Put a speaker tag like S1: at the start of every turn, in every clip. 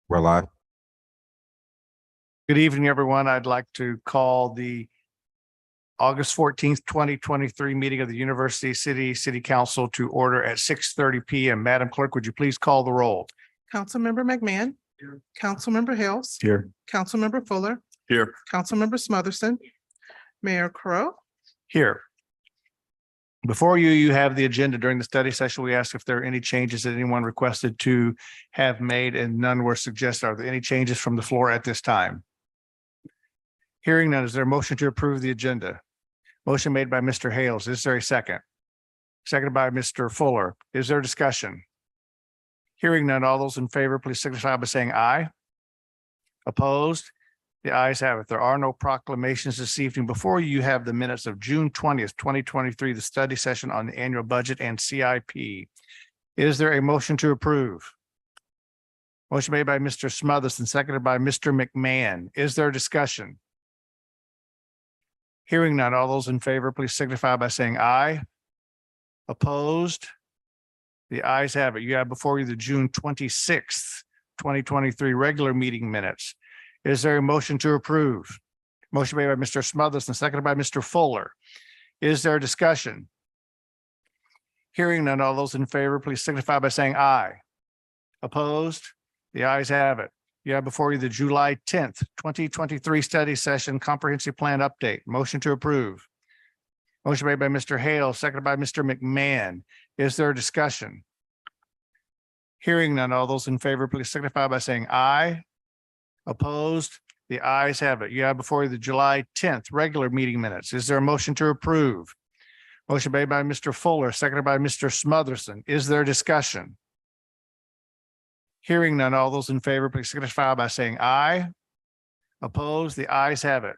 S1: We're live.
S2: Good evening, everyone. I'd like to call the August 14th, 2023 meeting of the University City Council to order at 6:30 PM. Madam Clerk, would you please call the roll?
S3: Councilmember McMahon.
S2: Here.
S3: Councilmember Hales.
S2: Here.
S3: Councilmember Fuller.
S2: Here.
S3: Councilmember Smotherson. Mayor Crowe.
S2: Here. Before you have the agenda. During the study session. We asked if there are any changes that anyone requested to have made and none were suggested. Are there any changes from the floor at this time? Hearing none, is there a motion to approve the agenda? Motion made by Mr. Hales. Is there a second? Seconded by Mr. Fuller. Is there discussion? Hearing none, all those in favor, please signify by saying aye. Opposed? The ayes have it. There are no proclamations this evening. Before you have the minutes of June 20th, 2023, the study session on the annual budget and CIP. Is there a motion to approve? Motion made by Mr. Smothers and seconded by Mr. McMahon. Is there discussion? Hearing none, all those in favor, please signify by saying aye. Opposed? The ayes have it. You have before you the June 26th, 2023 regular meeting minutes. Is there a motion to approve? Motion made by Mr. Smothers and seconded by Mr. Fuller. Is there discussion? Hearing none, all those in favor, please signify by saying aye. Opposed? The ayes have it. You have before you the July 10th, 2023 study session comprehensive plan update. Motion to approve. Motion made by Mr. Hale, seconded by Mr. McMahon. Is there discussion? Hearing none, all those in favor, please signify by saying aye. Opposed? The ayes have it. You have before you the July 10th regular meeting minutes. Is there a motion to approve? Motion made by Mr. Fuller, seconded by Mr. Smotherson. Is there discussion? Hearing none, all those in favor, please signify by saying aye. Opposed? The ayes have it.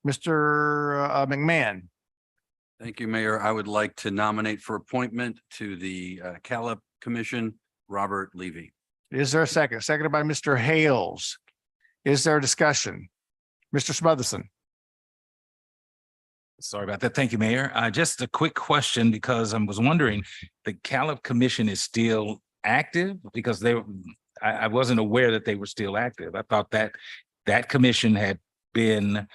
S2: Mr. McMahon.
S4: Thank you, Mayor. I would like to nominate for appointment to the CALIP Commission, Robert Levy.
S2: Is there a second? Seconded by Mr. Hales. Is there a discussion? Mr. Smotherson.
S1: Sorry about that. Thank you, Mayor. Just a quick question because I was wondering, the CALIP Commission is still active because I wasn't aware that they were still active. I thought that commission had been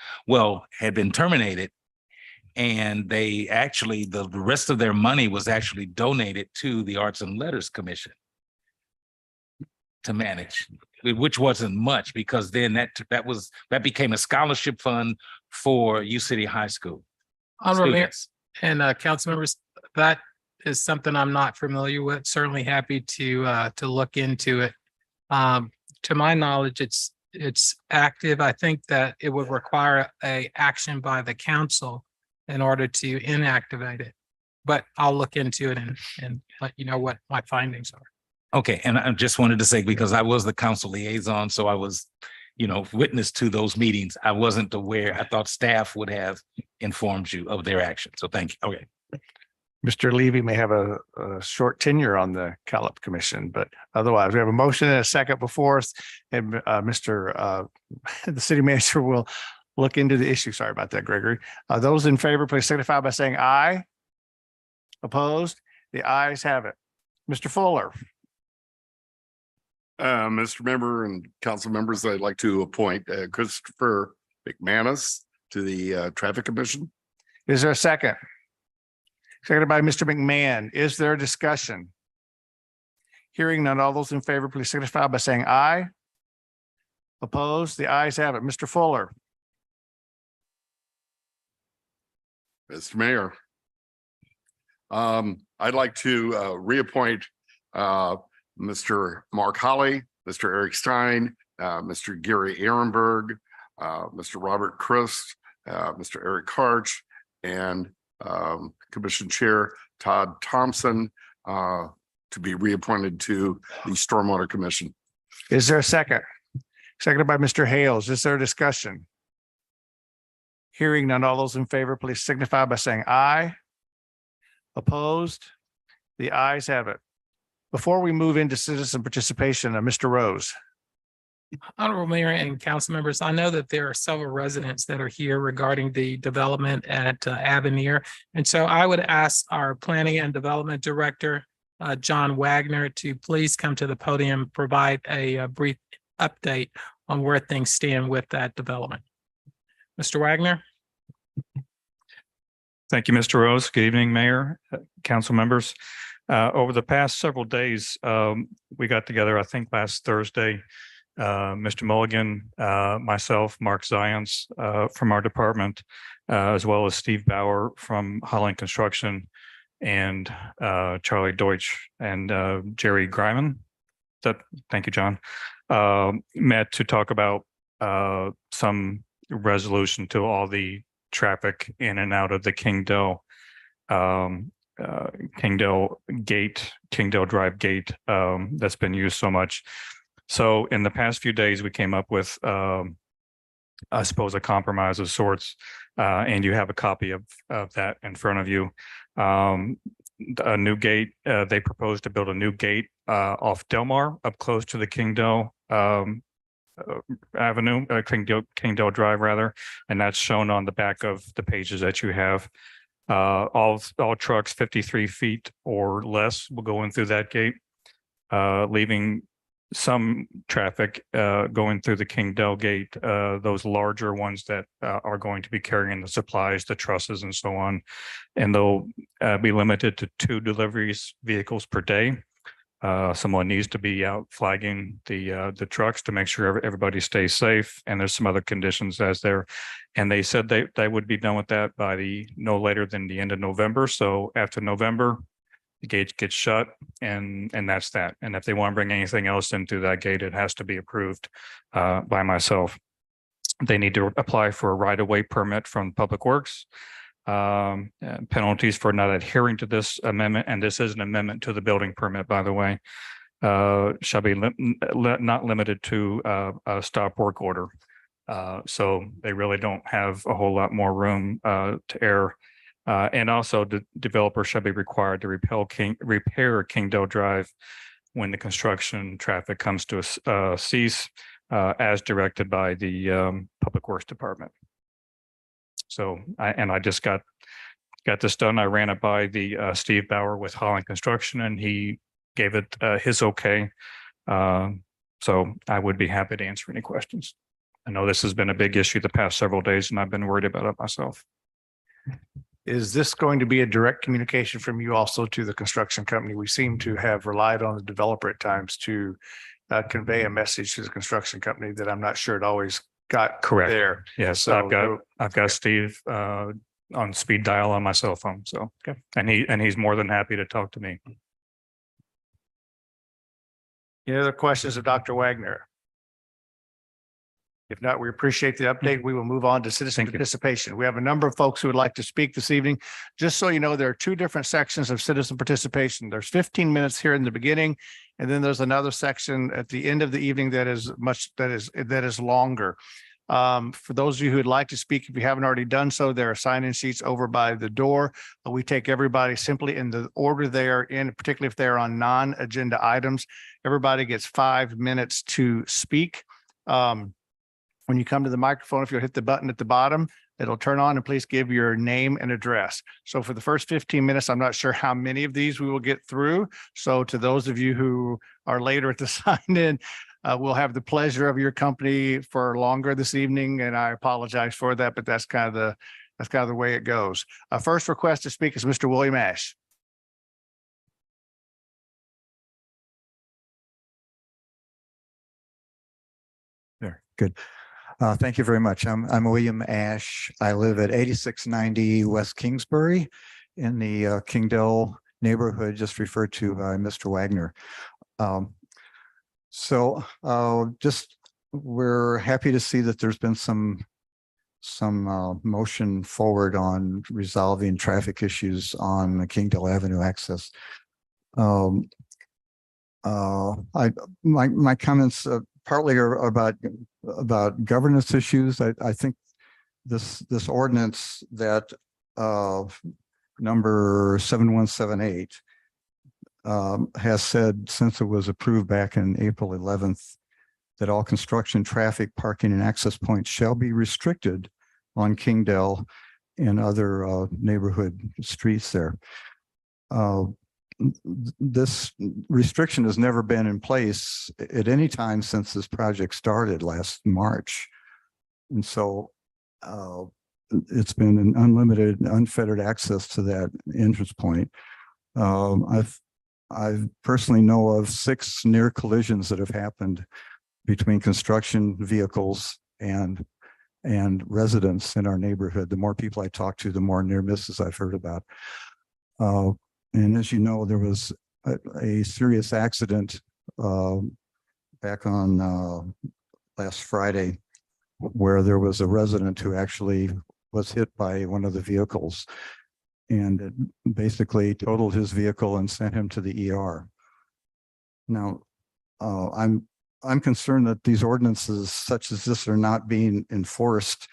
S1: terminated. And they actually, the rest of their money was actually donated to the Arts and Letters Commission to manage, which wasn't much because then that became a scholarship fund for U City High School.
S5: Honorable Mayor
S1: students.
S5: and council members, that is something I'm not familiar with. Certainly happy to look into it. To my knowledge, it's active. I think that it would require a action by the council in order to inactivate it. But I'll look into it and let you know what my findings are.
S1: Okay, and I just wanted to say, because I was the council liaison, so I was, witness to those meetings. I wasn't aware. I thought staff would have informed you of their action. So thank you. Okay.
S2: Mr. Levy may have a short tenure on the CALIP Commission, but otherwise we have a motion and a second before us. And the city manager will look into the issue. Sorry about that, Gregory. Those in favor, please signify by saying aye. Opposed? The ayes have it. Mr. Fuller.
S6: Mr. Member and council members, I'd like to appoint Christopher McManus to the Traffic Commission.
S2: Is there a second? Seconded by Mr. McMahon. Is there a discussion? Hearing none, all those in favor, please signify by saying aye. Opposed? The ayes have it. Mr. Fuller.
S6: Mr. Mayor, I'd like to reappoint Mr. Mark Holly, Mr. Eric Stein, Mr. Gary Ehrenberg, Mr. Robert Christ, Mr. Eric Karch, and Commission Chair Todd Thompson to be reappointed to the Stormwater Commission.
S2: Is there a second? Seconded by Mr. Hales. Is there a discussion? Hearing none, all those in favor, please signify by saying aye. Opposed? The ayes have it. Before we move into citizen participation, Mr. Rose.
S5: Honorable Mayor and council members, I know that there are several residents that are here regarding the development at Avenir. And so I would ask our planning and development director John Wagner to please come to the podium, provide a brief update on where things stand with that development. Mr. Wagner?
S7: Thank you, Mr. Rose. Good evening, Mayor, council members. Over the past several days, we got together, I think last Thursday, Mr. Mulligan, myself, Mark Zions from our department, as well as Steve Bauer from Holland Construction and Charlie Deutsch and Jerry Griman. Thank you, John. Met to talk about some resolution to all the traffic in and out of the Kingdale gate, Kingdale Drive gate that's been used so much. So in the past few days, we came up with, I suppose, a compromise of sorts, and you have a copy of that in front of you. A new gate, they proposed to build a new gate off Delmar up close to the Kingdale Avenue, Kingdale Drive rather, and that's shown on the back of the pages that you have. All trucks 53 feet or less will go in through that gate, leaving some traffic going through the Kingdale gate, those larger ones that are going to be carrying the supplies, the trusses and so on. And they'll be limited to 2 deliveries vehicles per day. Someone needs to be out flagging the trucks to make sure everybody stays safe. And there's some other conditions as there. And they said they would be done with that by no later than the end of November. So after November, the gate gets shut and that's that. And if they want to bring anything else into that gate, it has to be approved by myself. They need to apply for a right-of-way permit from Public Works. Penalties for not adhering to this amendment, and this is an amendment to the building permit, by the way, shall be not limited to a stop work order. So they really don't have a whole lot more room to err. And also the developer shall be required to repair Kingdale Drive when the construction traffic comes to a cease, as directed by the Public Works Department. So I just got this done. I ran it by the Steve Bauer with Holland Construction, and he gave it his okay. So I would be happy to answer any questions. I know this has been a big issue the past several days, and I've been worried about it myself.
S2: Is this going to be a direct communication from you also to the construction company? We seem to have relied on the developer at times to convey a message to the construction company that I'm not sure it always got
S7: Correct.
S2: there.
S7: Yes,
S2: So
S7: I've got Steve on speed dial on my cell phone. So, okay. And he's more than happy to talk to me.
S2: Any other questions of Dr. Wagner? If not, we appreciate the update. We will move on to citizen
S7: Thank you.
S2: participation. We have a number of folks who would like to speak this evening. Just so you know, there are 2 different sections of citizen participation. There's 15 minutes here in the beginning, and then there's another section at the end of the evening that is longer. For those of you who would like to speak, if you haven't already done so, there are sign-in sheets over by the door. We take everybody simply in the order they are in, particularly if they're on non-agenda items. Everybody gets 5 minutes to speak. When you come to the microphone, if you'll hit the button at the bottom, it'll turn on, and please give your name and address. So for the first 15 minutes, I'm not sure how many of these we will get through. So to those of you who are later at the sign in, we'll have the pleasure of your company for longer this evening, and I apologize for that, but that's kind of the way it goes. First request to speak is Mr. William Ash.
S8: There, good. Thank you very much. I'm William Ash. I live at 8690 West Kingsbury in the Kingdale neighborhood, just referred to by Mr. Wagner. We're happy to see that there's been some motion forward on resolving traffic issues on the Kingdale Avenue access. My comments partly are about governance issues. I think this ordinance that number 7178 has said, since it was approved back in April 11th, that all construction, traffic, parking, and access points shall be restricted on Kingdale and other neighborhood streets there. this restriction has never been in place at any time since this project started last March. And so it's been an unlimited, unfettered access to that entrance point. I personally know of 6 near collisions that have happened between construction vehicles and residents in our neighborhood. The more people I talk to, the more near misses I've heard about. And as you know, there was a serious accident back on last Friday where there was a resident who actually was hit by one of the vehicles, and it basically totaled his vehicle and sent him to the ER. Now, I'm concerned that these ordinances such as this are not being enforced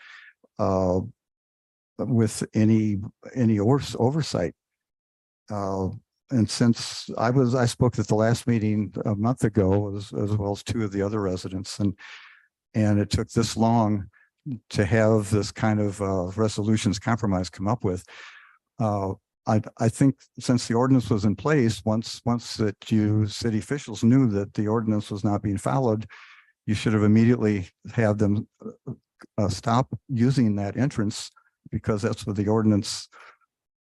S8: with any oversight. And since I spoke at the last meeting a month ago, as well as 2 of the other residents, and it took this long to have this kind of resolutions compromise come up with. I think since the ordinance was in place, once that you city officials knew that the ordinance was not being followed, you should have immediately had them stop using that entrance, because that's what the ordinance,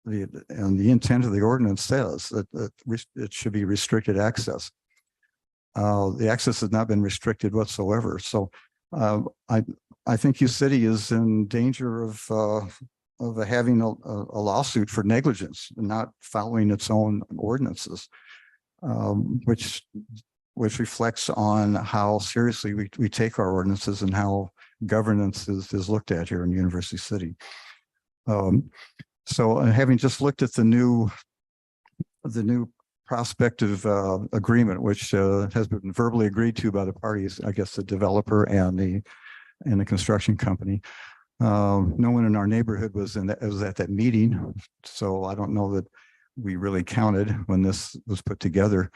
S8: the intent of the ordinance says, that it should be restricted access. The access has not been restricted whatsoever. So I think U City is in danger of having a lawsuit for negligence and not following its own ordinances, which reflects on how seriously we take our ordinances and how governance is looked at here in University City. So having just looked at the new prospective agreement, which has been verbally agreed to by the parties, I guess the developer and the construction company. No one in our neighborhood was at that meeting, so I don't know that we really counted when this was put together.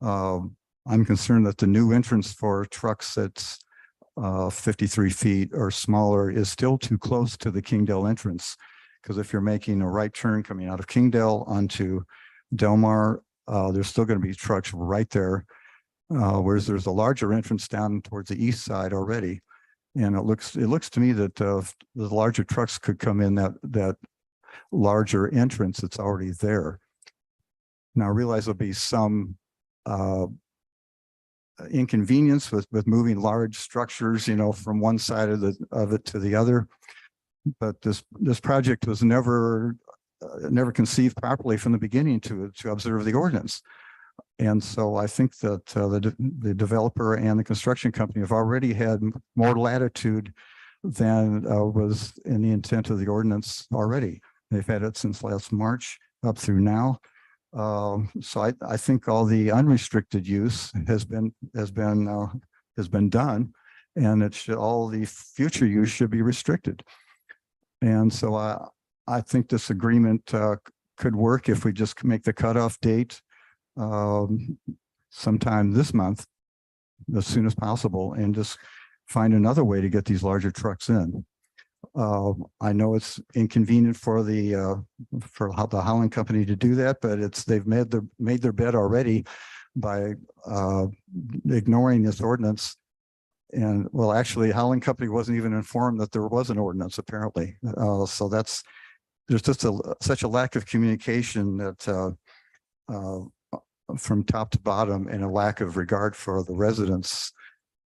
S8: I'm concerned that the new entrance for trucks that's 53 feet or smaller is still too close to the Kingdale entrance, because if you're making a right turn coming out of Kingdale onto Delmar, there's still going to be trucks right there, whereas there's a larger entrance down towards the east side already. And it looks to me that the larger trucks could come in that larger entrance that's already there. Now I realize there'll be some inconvenience with moving large structures, from one side of it to the other. But this project was never conceived properly from the beginning to observe the ordinance. And so I think that the developer and the construction company have already had more latitude than was in the intent of the ordinance already. They've had it since last March up through now. So I think all the unrestricted use has been done, and all the future use should be restricted. And so I think this agreement could work if we just make the cutoff date sometime this month, as soon as possible, and just find another way to get these larger trucks in. I know it's inconvenient for the Holland company to do that, but they've made their bed already by ignoring this ordinance. And well, actually, Holland company wasn't even informed that there was an ordinance, apparently. So there's just such a lack of communication that from top to bottom, and a lack of regard for the residents,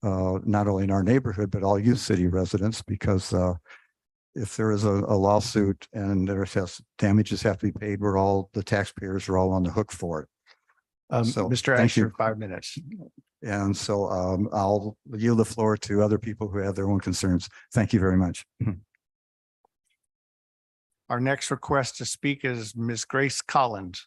S8: not only in our neighborhood, but all U City residents, because if there is a lawsuit and damages have to be paid, the taxpayers are all on the hook for it. So
S2: Mr.
S8: thank
S2: Asher,
S8: you.
S2: 5 minutes.
S8: And so I'll yield the floor to other people who have their own concerns. Thank you very much.
S2: Our next request to speak is Ms. Grace Collins.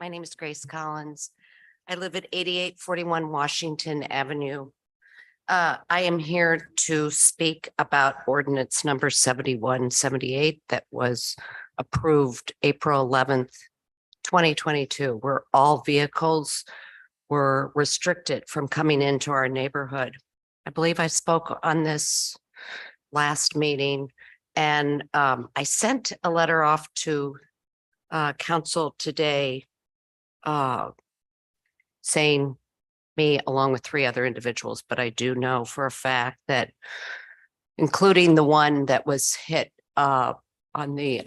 S9: My name is Grace Collins. I live at 8841 Washington Avenue. I am here to speak about ordinance number 7178 that was approved April 11th, 2022, where all vehicles were restricted from coming into our neighborhood. I believe I spoke on this last meeting, and I sent a letter off to council today saying me along with 3 other individuals, but I do know for a fact that including the one that was hit on the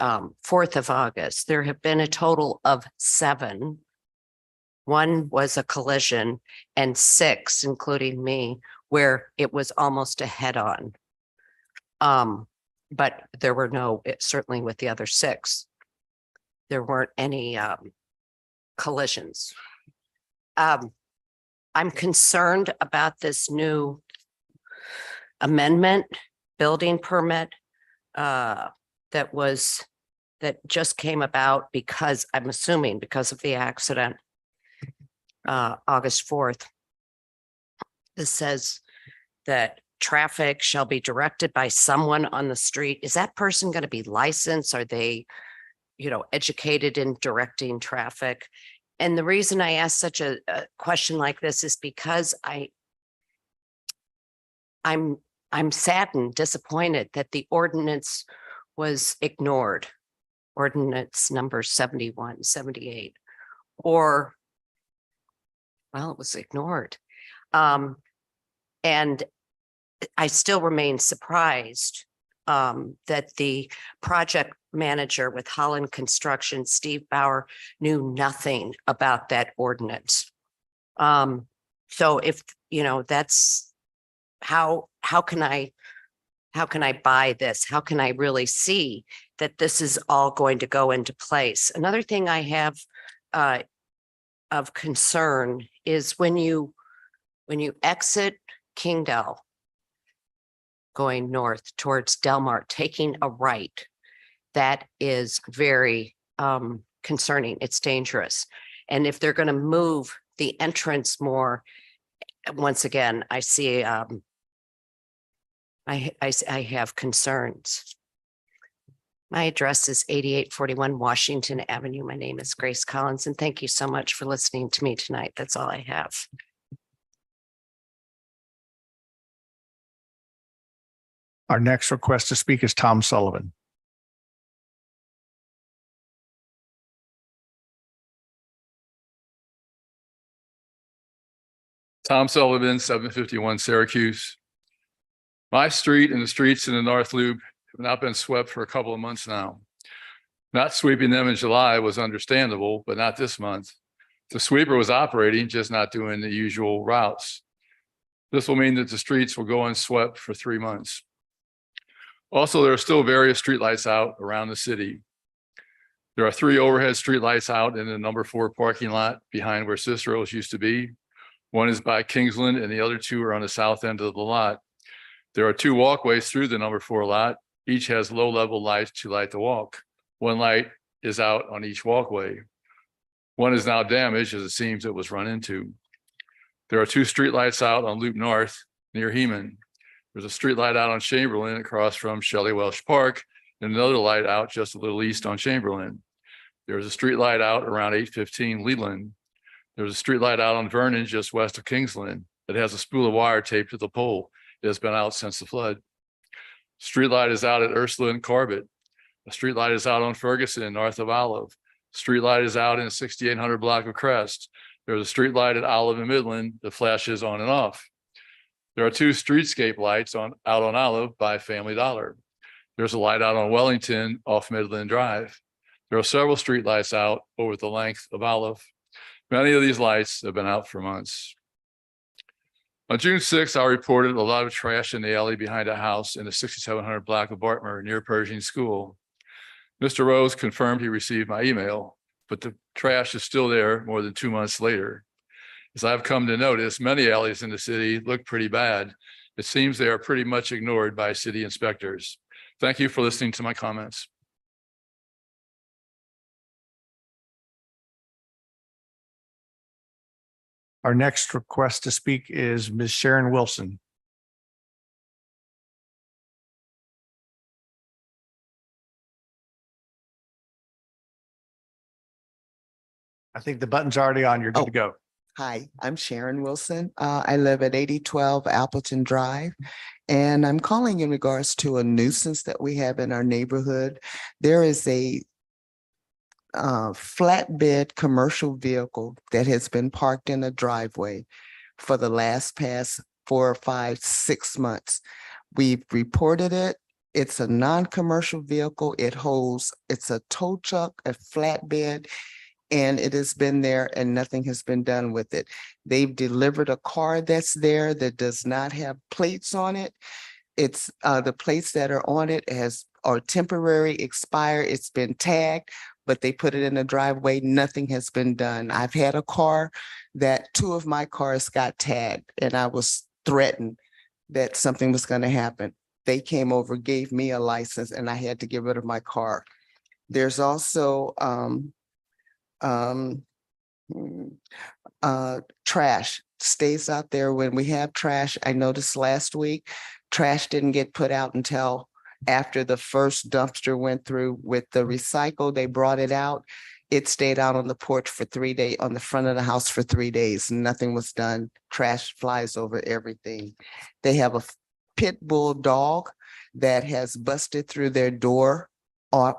S9: 4th of August, there have been a total of 7. One was a collision and 6, including me, where it was almost a head-on. But there were no, certainly with the other 6, there weren't any collisions. I'm concerned about this new amendment, building permit that just came about because, I'm assuming because of the accident, August 4th. This says that traffic shall be directed by someone on the street. Is that person going to be licensed? Are they, educated in directing traffic? And the reason I ask such a question like this is because I'm saddened, disappointed that the ordinance was ignored. Ordinance number 71, 78, or, well, it was ignored. And I still remain surprised that the project manager with Holland Construction, Steve Bauer, knew nothing about that ordinance. So if, that's how can I buy this? How can I really see that this is all going to go into place? Another thing I have of concern is when you exit Kingdale, going north towards Delmar, taking a right, that is very concerning. It's dangerous. And if they're going to move the entrance more, once again, I see I have concerns. My address is 8841 Washington Avenue. My name is Grace Collins, and thank you so much for listening to me tonight. That's all I have.
S2: Our next request to speak is Tom Sullivan.
S10: Tom Sullivan, 751 Syracuse. My street and the streets in the North Loop have not been swept for a couple of months now. Not sweeping them in July was understandable, but not this month. The sweeper was operating, just not doing the usual routes. This will mean that the streets will go unswept for 3 months. Also, there are still various streetlights out around the city. There are 3 overhead streetlights out in the number 4 parking lot behind where Cicero's used to be. One is by Kingsland and the other 2 are on the south end of the lot. There are 2 walkways through the number 4 lot. Each has low-level lights to light the walk. 1 light is out on each walkway. One is now damaged as it seems it was run into. There are 2 streetlights out on Loop North near Heman. There's a street light out on Chamberlain across from Shelley Welsh Park, and another light out just a little east on Chamberlain. There's a street light out around 815 Leland. There's a street light out on Vernon just west of Kingsland that has a spool of wire taped to the pole. It has been out since the flood. Street light is out at Ursula and Corbett. A street light is out on Ferguson north of Olive. Street light is out in 6800 block of Crest. There's a street light at Olive and Midland that flashes on and off. There are 2 streetscape lights out on Olive by Family Dollar. There's a light out on Wellington off Midland Drive. There are several street lights out over the length of Olive. Many of these lights have been out for months. On June 6th, I reported a lot of trash in the alley behind a house in the 6700 block of Bartmer near Pershing School. Mr. Rose confirmed he received my email, but the trash is still there more than 2 months later. As I've come to notice, many alleys in the city look pretty bad. It seems they are pretty much ignored by city inspectors. Thank you for listening to my comments.
S2: Our next request to speak is Ms. Sharon Wilson. I think the button's already on. You're good to go.
S11: Hi, I'm Sharon Wilson. I live at 8012 Appleton Drive. And I'm calling in regards to a nuisance that we have in our neighborhood. There is a flatbed commercial vehicle that has been parked in a driveway for the past 4 or 5, 6 months. We've reported it. It's a non-commercial vehicle. It's a tow truck, a flatbed, and it has been there and nothing has been done with it. They've delivered a car that's there that does not have plates on it. It's the plates that are on it are temporary, expired. It's been tagged, but they put it in the driveway. Nothing has been done. I've had a car that 2 of my cars got tagged and I was threatened that something was going to happen. They came over, gave me a license, and I had to get rid of my car. There's also trash stays out there when we have trash. I noticed last week, trash didn't get put out until after the first dumpster went through with the recycle. They brought it out. It stayed out on the porch for 3 days, on the front of the house for 3 days. Nothing was done. Trash flies over everything. They have a pit bull dog that has busted through their door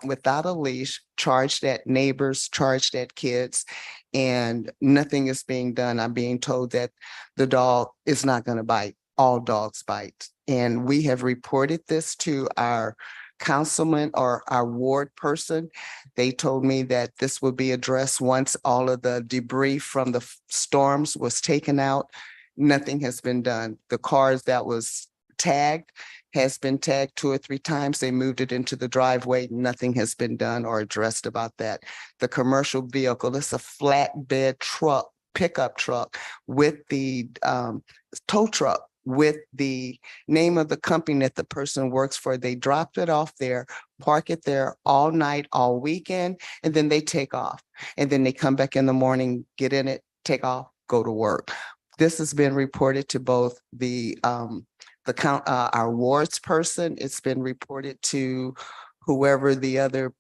S11: without a leash, charged at neighbors, charged at kids, and nothing is being done. I'm being told that the dog is not going to bite. All dogs bite. And we have reported this to our councilman or our ward person. They told me that this would be addressed once all of the debris from the storms was taken out. Nothing has been done. The cars that was tagged has been tagged 2 or 3 times. They moved it into the driveway. Nothing has been done or addressed about that. The commercial vehicle, it's a flatbed truck, pickup truck with the tow truck with the name of the company that the person works for. They dropped it off there, park it there all night, all weekend, and then they take off. And then they come back in the morning, get in it, take off, go to work. This has been reported to both our wards person. It's been reported to whoever the other,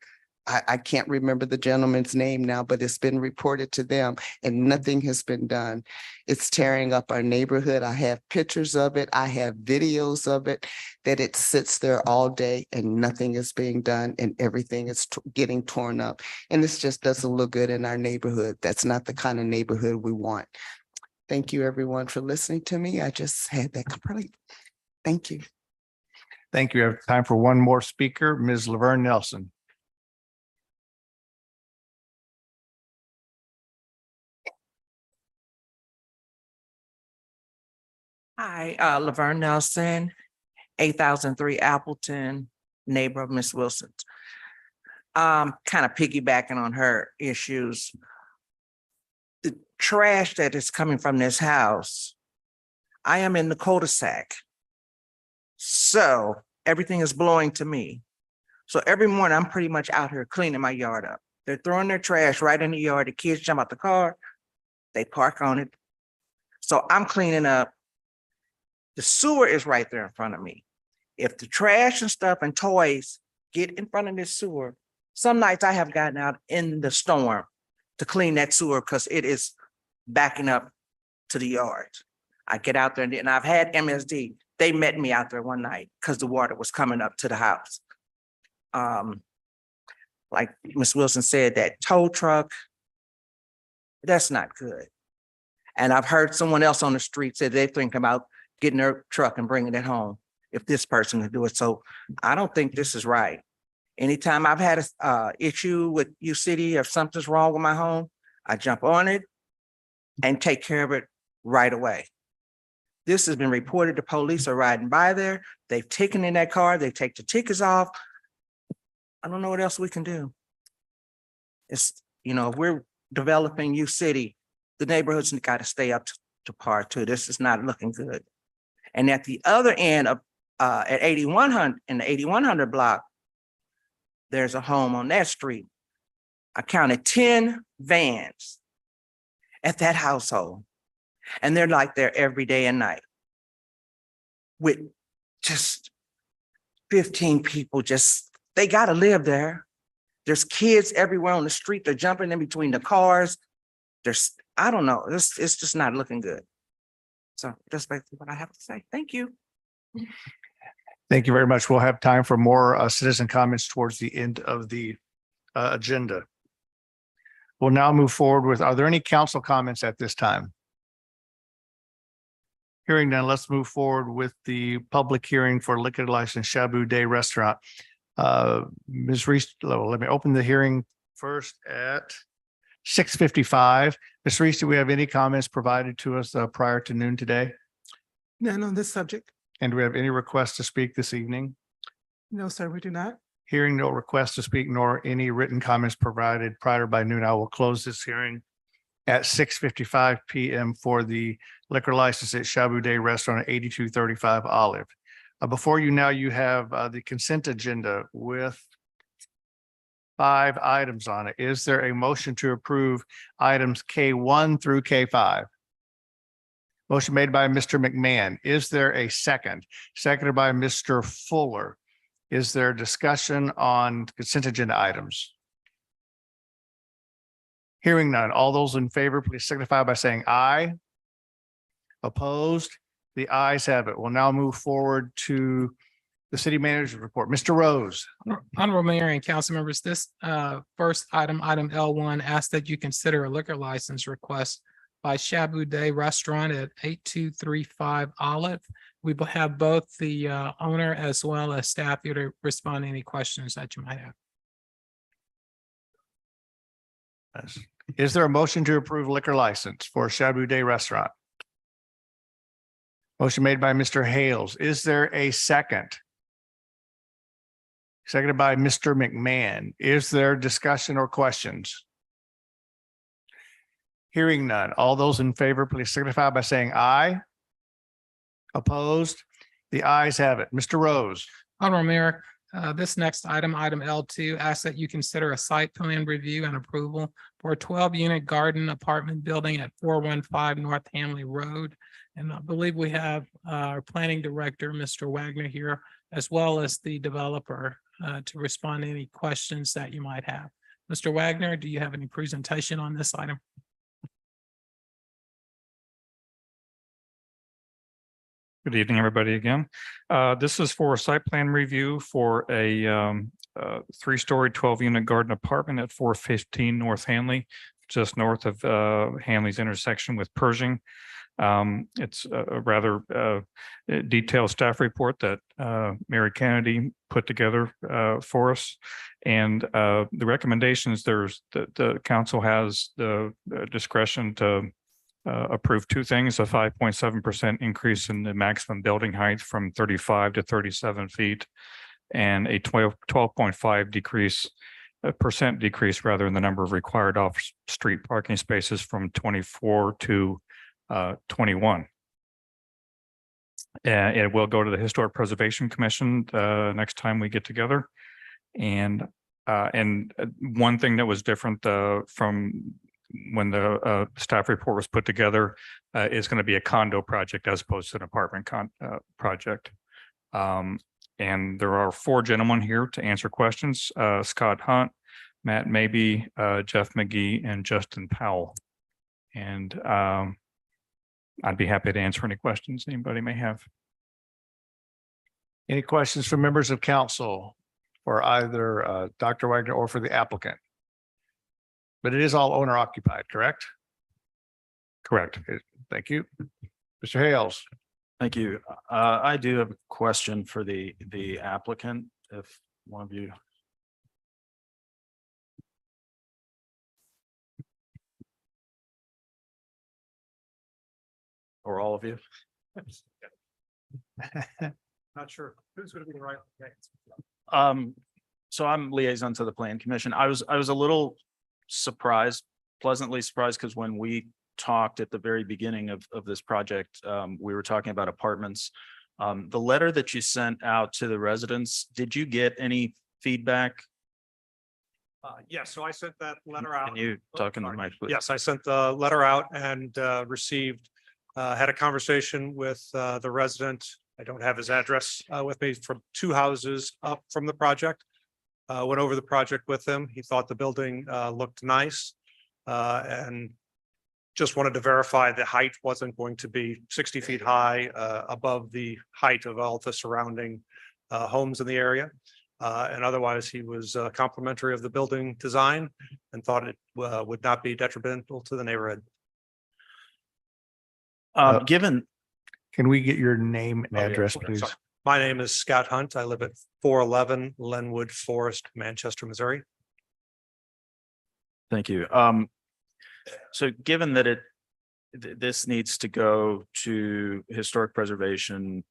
S11: I can't remember the gentleman's name now, but it's been reported to them and nothing has been done. It's tearing up our neighborhood. I have pictures of it. I have videos of it, that it sits there all day and nothing is being done and everything is getting torn up. And this just doesn't look good in our neighborhood. That's not the kind of neighborhood we want. Thank you, everyone, for listening to me. I just had that complete. Thank you.
S2: Thank you. I have time for one more speaker, Ms. Laverne Nelson.
S12: Hi, Laverne Nelson, 8003 Appleton, neighbor of Miss Wilson. Kind of piggybacking on her issues. The trash that is coming from this house, I am in the cul-de-sac. So everything is blowing to me. So every morning I'm pretty much out here cleaning my yard up. They're throwing their trash right in the yard. The kids jump out the car, they park on it. So I'm cleaning up. The sewer is right there in front of me. If the trash and stuff and toys get in front of this sewer, some nights I have gotten out in the storm to clean that sewer because it is backing up to the yards. I get out there and I've had MSD. They met me out there one night because the water was coming up to the house. Like Ms. Wilson said, that tow truck, that's not good. And I've heard someone else on the street say they're thinking about getting their truck and bringing it home if this person can do it. So I don't think this is right. Anytime I've had a issue with U-City, if something's wrong with my home, I jump on it and take care of it right away. This has been reported. The police are riding by there. They've taken in that car. They take the tickets off. I don't know what else we can do. It's, if we're developing U-City, the neighborhoods got to stay up to par too. This is not looking good. And at the other end of at 8100 in the 8100 block, there's a home on that street. I counted 10 vans at that household. And they're like there every day and night with just 15 people. They got to live there. There's kids everywhere on the street. They're jumping in between the cars. I don't know. It's just not looking good. So that's basically what I have to say. Thank you.
S2: Thank you very much. We'll have time for more citizen comments towards the end of the agenda. We'll now move forward with, are there any council comments at this time? Hearing none, let's move forward with the public hearing for liquor license Shabu Day Restaurant. Ms. Reese, let me open the hearing first at 6:55. Ms. Reese, do we have any comments provided to us prior to noon today?
S3: None on this subject.
S2: And do we have any requests to speak this evening?
S3: No, sir, we do not.
S2: Hearing no request to speak nor any written comments provided prior by noon, I will close this hearing at 6:55 PM for the liquor license at Shabu Day Restaurant at 8235 Olive. Before you now, you have the consent agenda with 5 items on it. Is there a motion to approve items K1 through K5? Motion made by Mr. McMahon. Is there a second? Seconded by Mr. Fuller. Is there discussion on consent agenda items? Hearing none. All those in favor, please signify by saying aye. Opposed? The ayes have it. We'll now move forward to the city manager's report. Mr. Rose.
S5: Honorable Mayor and council members, this first item L1, asks that you consider a liquor license request by Shabu Day Restaurant at 8235 Olive. We will have both the owner as well as staff here to respond to any questions that you might have.
S2: Is there a motion to approve liquor license for Shabu Day Restaurant? Motion made by Mr. Hales. Is there a second? Seconded by Mr. McMahon. Is there discussion or questions? Hearing none. All those in favor, please signify by saying aye. Opposed? The ayes have it. Mr. Rose.
S5: Honorable Mayor, this next item L2, asks that you consider a site plan review and approval for a 12-unit garden apartment building at 415 North Hamley Road. And I believe we have our planning director, Mr. Wagner, here, as well as the developer to respond to any questions that you might have. Mr. Wagner, do you have any presentation on this item?
S7: Good evening, everybody again. This is for a site plan review for a 3-story, 12-unit garden apartment at 415 North Hanley, just north of Hanley's intersection with Pershing. It's a rather detailed staff report that Mary Kennedy put together for us. And the recommendations, the council has the discretion to approve 2 things: a 5.7% increase in the maximum building height from 35 to 37 feet, and a 12.5% decrease rather in the number of required off-street parking spaces from 24 to 21. It will go to the Historic Preservation Commission next time we get together. And one thing that was different from when the staff report was put together is going to be a condo project as opposed to an apartment project. And there are 4 gentlemen here to answer questions: Scott Hunt, Matt Maybe, Jeff McGee, and Justin Powell. And I'd be happy to answer any questions anybody may have.
S2: Any questions from members of council for either Dr. Wagner or for the applicant? But it is all owner occupied, correct?
S7: Correct.
S2: Thank you. Mr. Hales.
S13: Thank you. I do have a question for the applicant, if one of you. Or all of you.
S2: Not sure who's going to be the right.
S13: So I'm liaison to the Plan Commission. I was a little surprised, pleasantly surprised, because when we talked at the very beginning of this project, we were talking about apartments. The letter that you sent out to the residents, did you get any feedback?
S14: Yes, so I sent that letter out.
S13: Can you talk in the mic, please?
S14: Yes, I sent the letter out and received, had a conversation with the resident. I don't have his address with me, from 2 houses up from the project. Went over the project with him. He thought the building looked nice. And just wanted to verify the height wasn't going to be 60 feet high above the height of all the surrounding homes in the area. And otherwise, he was complimentary of the building design and thought it would not be detrimental to the neighborhood.
S13: Given,
S2: Can we get your name and
S14: Oh, yeah,
S2: address,
S14: sorry.
S2: please?
S14: My name is Scott Hunt. I live at 411 Lenwood Forest, Manchester, Missouri.
S13: thank you. So given that this needs to go to historic preservation,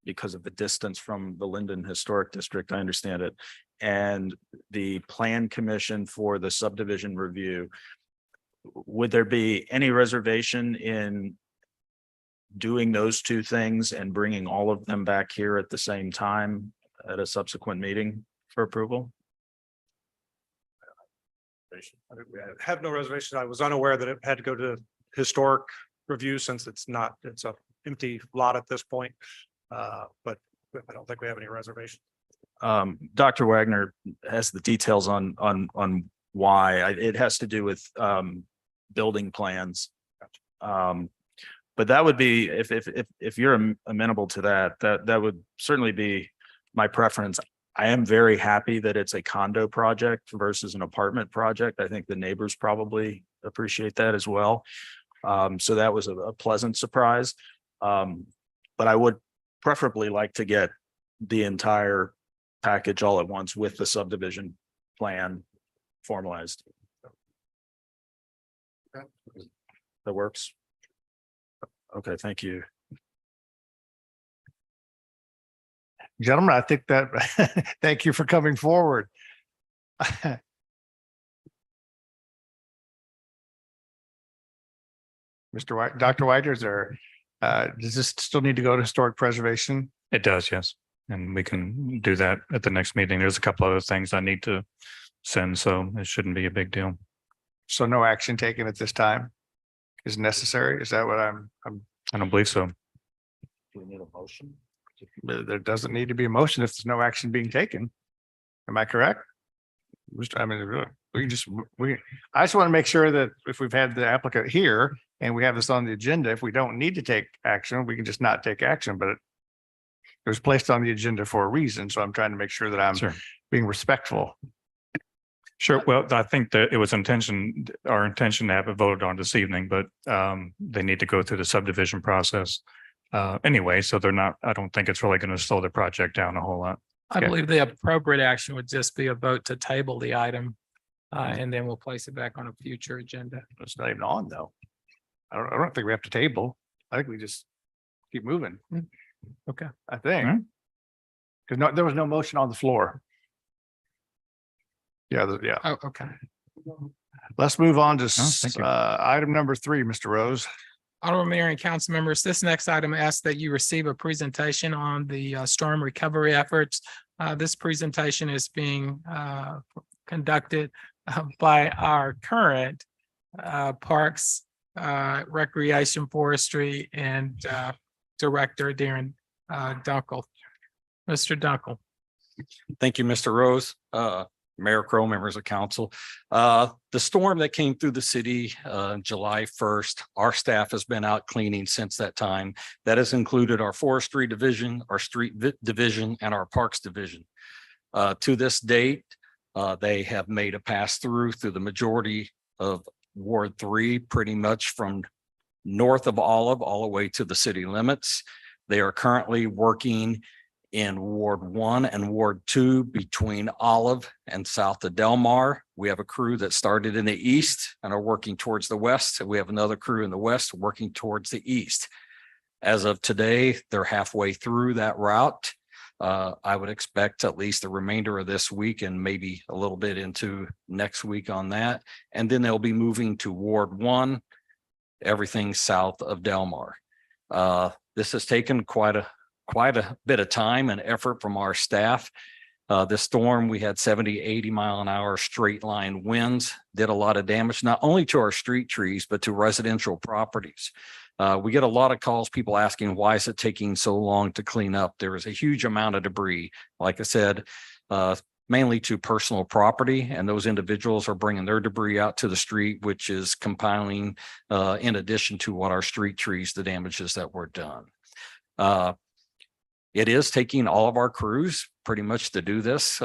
S13: because of the distance from the Linden Historic District, I understand it. And the Plan Commission for the subdivision review, would there be any reservation in doing those two things and bringing all of them back here at the same time at a subsequent meeting for approval?
S14: I have no reservation. I was unaware that it had to go to historic review since it's a empty lot at this point. But I don't think we have any reservation.
S13: Dr. Wagner has the details on why. It has to do with building plans. But that would be, if you're amenable to that, that would certainly be my preference. I am very happy that it's a condo project versus an apartment project. I think the neighbors probably appreciate that as well. So that was a pleasant surprise. But I would preferably like to get the entire package all at once with the subdivision plan formalized. That works. Okay, thank you.
S2: Gentlemen, I think that, thank you for coming forward. Mr. White, Dr. White, is there, does this still need to go to historic preservation?
S7: It does, yes. And we can do that at the next meeting. There's a couple other things I need to send, so it shouldn't be a big deal.
S2: So no action taken at this time is necessary? Is that what I'm
S7: I don't believe so.
S13: Do we need a motion?
S2: there doesn't need to be a motion if there's no action being taken. Am I correct? I mean, we just, I just want to make sure that if we've had the applicant here and we have this on the agenda, if we don't need to take action, we can just not take action, but it was placed on the agenda for a reason. So I'm trying to make sure that I'm
S7: Sure.
S2: being respectful.
S7: Sure. Well, I think that it was our intention to have it voted on this evening, but they need to go through the subdivision process anyway. So I don't think it's really going to slow the project down a whole lot.
S5: I
S2: Okay.
S5: believe the appropriate action would just be a vote to table the item. And then we'll place it back on a future agenda.
S2: It's not even on though. I don't think we have to table. I think we just keep moving.
S5: Okay.
S2: I think.
S7: Alright.
S2: Because there was no motion on the floor. Yeah, yeah.
S5: Oh, okay.
S2: Let's move on to
S7: thank you.
S2: item number 3, Mr. Rose.
S5: Honorable Mayor and council members, this next item asks that you receive a presentation on the storm recovery efforts. This presentation is being conducted by our current Parks, Recreation, Forestry, and Director Darren Dunkel. Mr. Dunkel.
S15: Thank you, Mr. Rose, Mayor Crowe, members of council. The storm that came through the city July 1st, our staff has been out cleaning since that time. That has included our forestry division, our street division, and our parks division. To this date, they have made a pass through the majority of Ward 3, pretty much from north of Olive all the way to the city limits. They are currently working in Ward 1 and Ward 2 between Olive and south of Delmar. We have a crew that started in the east and are working towards the west. And we have another crew in the west working towards the east. As of today, they're halfway through that route. I would expect at least the remainder of this week and maybe a little bit into next week on that. And then they'll be moving to Ward 1, everything south of Delmar. This has taken quite a bit of time and effort from our staff. This storm, we had 70, 80 mile an hour straight line winds, did a lot of damage, not only to our street trees, but to residential properties. We get a lot of calls, people asking, why is it taking so long to clean up? There is a huge amount of debris. Like I said, mainly to personal property, and those individuals are bringing their debris out to the street, which is compiling in addition to what our street trees, the damages that were done. It is taking all of our crews pretty much to do this.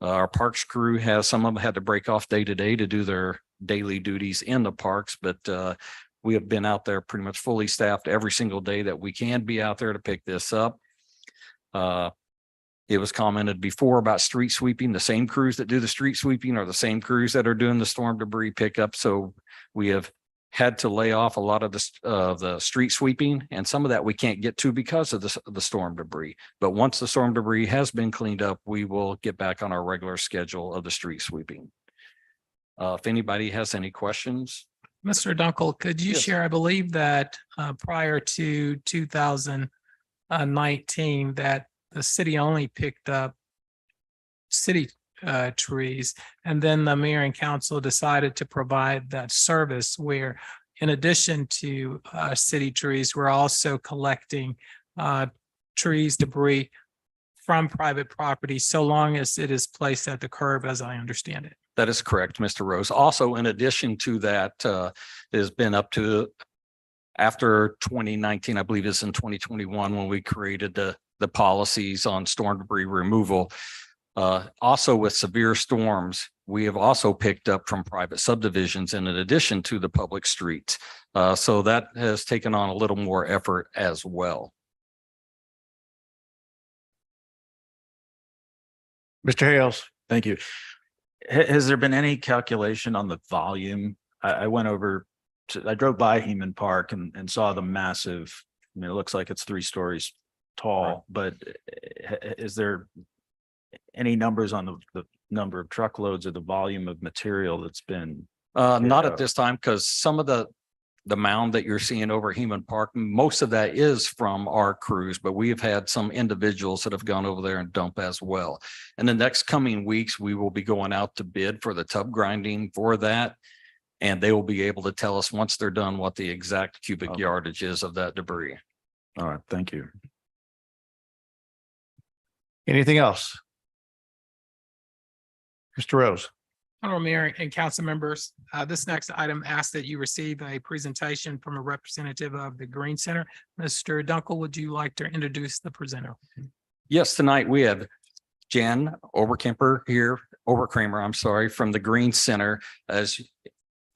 S15: Our parks crew has, some of them had to break off day to day to do their daily duties in the parks, but we have been out there pretty much fully staffed every single day that we can be out there to pick this up. It was commented before about street sweeping. The same crews that do the street sweeping are the same crews that are doing the storm debris pickup. So we have had to lay off a lot of the street sweeping, and some of that we can't get to because of the storm debris. But once the storm debris has been cleaned up, we will get back on our regular schedule of the street sweeping. If anybody has any questions.
S5: Mr. Dunkel, could you
S15: Yes.
S5: share, I believe that prior to 2019, that the city only picked up city trees, and then the mayor and council decided to provide that service where, in addition to city trees, we're also collecting trees, debris from private property, so long as it is placed at the curb, as I understand it.
S15: That is correct, Mr. Rose. Also, in addition to that, it has been up to after 2019, I believe it's in 2021, when we created the policies on storm debris removal. Also with severe storms, we have also picked up from private subdivisions and in addition to the public streets. So that has taken on a little more effort as well.
S2: Mr. Hales.
S13: Thank you. Has there been any calculation on the volume? I went over I drove by Heman Park and saw the massive, I mean, it looks like it's 3 stories tall, but is there any numbers on the number of truckloads or the volume of material that's been?
S15: Not at this time, because some of the mound that you're seeing over Heman Park, most of that is from our crews, but we've had some individuals that have gone over there and dump as well. In the next coming weeks, we will be going out to bid for the tub grinding for that. And they will be able to tell us once they're done what the exact cubic yardage is of that debris.
S13: All right, thank you.
S2: Anything else? Mr. Rose.
S5: Honorable Mayor and council members, this next item asks that you receive a presentation from a representative of the Green Center. Mr. Dunkel, would you like to introduce the presenter?
S15: Yes, tonight we have Jan Overkramer here, I'm sorry, from the Green Center. As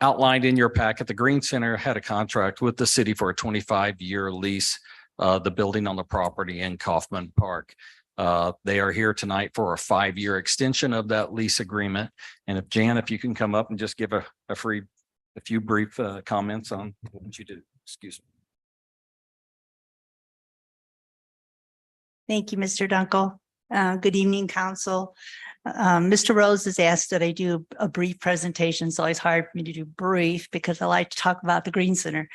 S15: outlined in your packet, the Green Center had a contract with the city for a 25-year lease, the building on the property in Kaufman Park. They are here tonight for a 5-year extension of that lease agreement. And if Jan, if you can come up and just give a few brief comments on what you do. Excuse me.
S16: Thank you, Mr. Dunkel. Good evening, council. Mr. Rose has asked that I do a brief presentation, so it's hard for me to do brief because I like to talk about the Green Center.